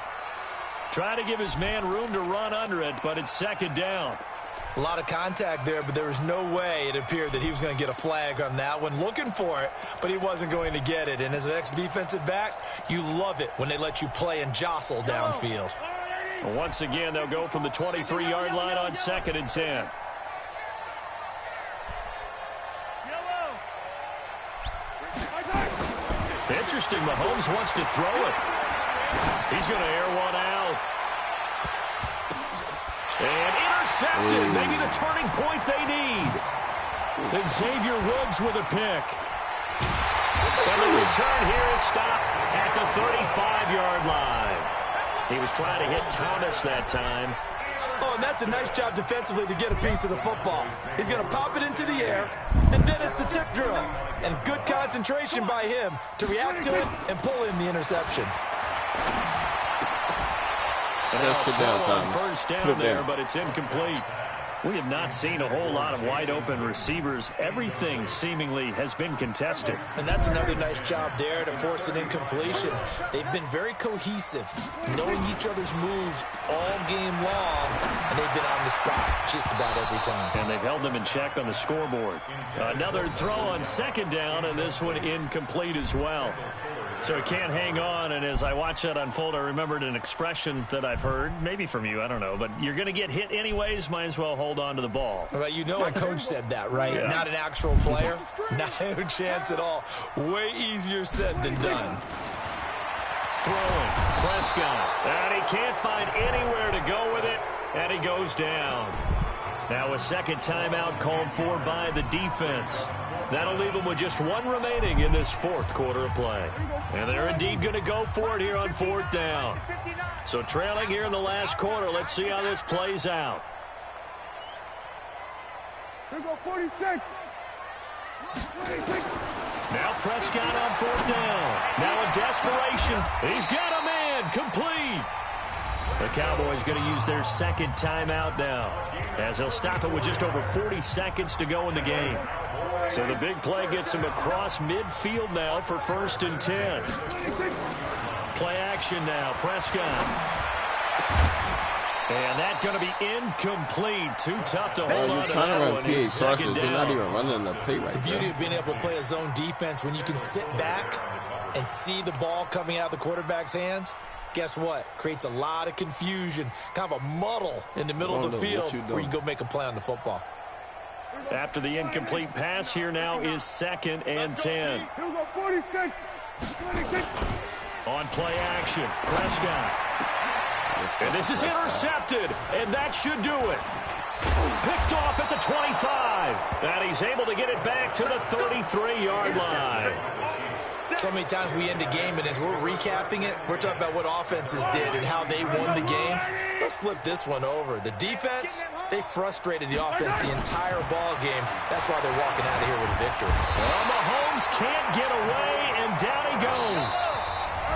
Try to give his man room to run under it, but it's second down. A lot of contact there, but there was no way it appeared that he was going to get a flag on that one. Looking for it, but he wasn't going to get it. And as an ex-defensive back, you love it when they let you play and jostle downfield. Once again, they'll go from the 23-yard line on 2nd and 10. Interesting, Mahomes wants to throw it. He's going to air one out. And intercepted. Maybe the turning point they need. And Xavier Woods with a pick. And the return here is stopped at the 35-yard line. He was trying to hit Thomas that time. Oh, and that's a nice job defensively to get a piece of the football. He's going to pop it into the air, and then it's the tip drill. And good concentration by him to react to it and pull in the interception. First down there, but it's incomplete. We have not seen a whole lot of wide-open receivers. Everything seemingly has been contested. And that's another nice job there to force an incompletion. They've been very cohesive, knowing each other's moves all game long, and they've been on the spot just about every time. And they've held them in check on the scoreboard. Another throw on 2nd down, and this one incomplete as well. So he can't hang on, and as I watch that unfold, I remembered an expression that I've heard, maybe from you, I don't know, but you're going to get hit anyways, might as well hold on to the ball. Well, you know a coach said that, right? Yeah. Not an actual player. No chance at all. Way easier said than done. Throwing, Prescott, and he can't find anywhere to go with it, and he goes down. Now a second timeout called for by the defense. That'll leave them with just 1 remaining in this 4th quarter of play. And they're indeed going to go for it here on 4th down. So trailing here in the last quarter, let's see how this plays out. Here go 46. Now Prescott on 4th down. Now a desperation. He's got a man complete. The Cowboys going to use their 2nd timeout now, as they'll stop it with just over 40 seconds to go in the game. So the big play gets him across midfield now for 1st and 10. Play action now, Prescott. And that's going to be incomplete. Too tough to hold on to that one. It's second down. Not even running the play right there. The beauty of being able to play a zone defense when you can sit back and see the ball coming out of the quarterback's hands, guess what? Creates a lot of confusion, kind of a muddle in the middle of the field where you can go make a play on the football. After the incomplete pass, here now is 2nd and 10. On play action, Prescott. And this is intercepted, and that should do it. Picked off at the 25. And he's able to get it back to the 33-yard line. So many times we end a game, and as we're recapping it, we're talking about what offenses did and how they won the game. Let's flip this one over. The defense, they frustrated the offense the entire ball game. That's why they're walking out of here with a victory. Well, Mahomes can't get away, and down he goes.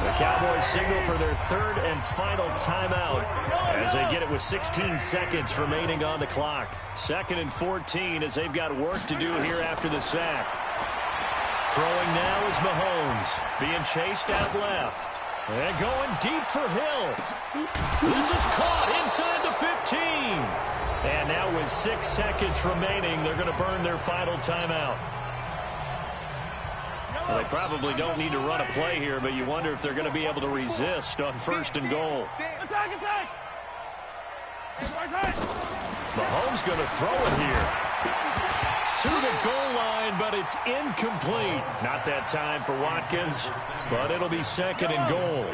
The Cowboys signal for their 3rd and final timeout as they get it with 16 seconds remaining on the clock. 2nd and 14 as they've got work to do here after the sack. Throwing now is Mahomes, being chased out left. And going deep for Hill. This is caught inside the 15. And now with 6 seconds remaining, they're going to burn their final timeout. Well, they probably don't need to run a play here, but you wonder if they're going to be able to resist on 1st and goal. Attack! Mahomes going to throw it here. To the goal line, but it's incomplete. Not that time for Watkins, but it'll be 2nd and goal.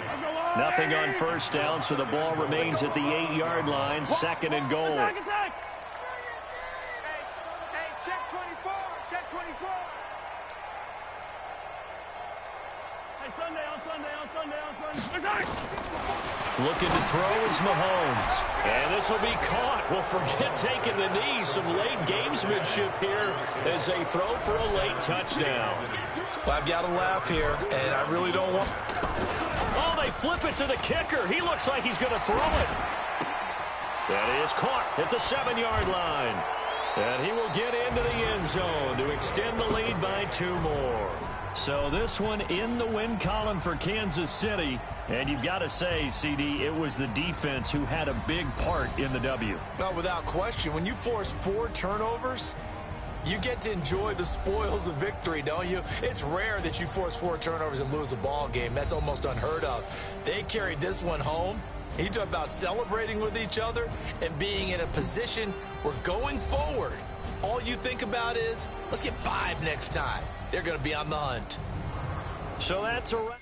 Nothing on 1st down, so the ball remains at the 8-yard line, 2nd and goal. Hey, check 24, check 24. Hey, Sunday. Looking to throw is Mahomes. And this will be caught. Well, forget taking the knee. Some late gamesmanship here as they throw for a late touchdown. I've got to laugh here, and I really don't want... Oh, they flip it to the kicker. He looks like he's going to throw it. That is caught at the 7-yard line. And he will get into the end zone to extend the lead by 2 more. So this one in the win column for Kansas City. And you've got to say, CD, it was the defense who had a big part in the W. Well, without question, when you force 4 turnovers, you get to enjoy the spoils of victory, don't you? It's rare that you force 4 turnovers and lose a ball game. That's almost unheard of. They carried this one home. You talk about celebrating with each other and being in a position where going forward, all you think about is, let's get 5 next time. They're going to be on the hunt. So that's a wrap.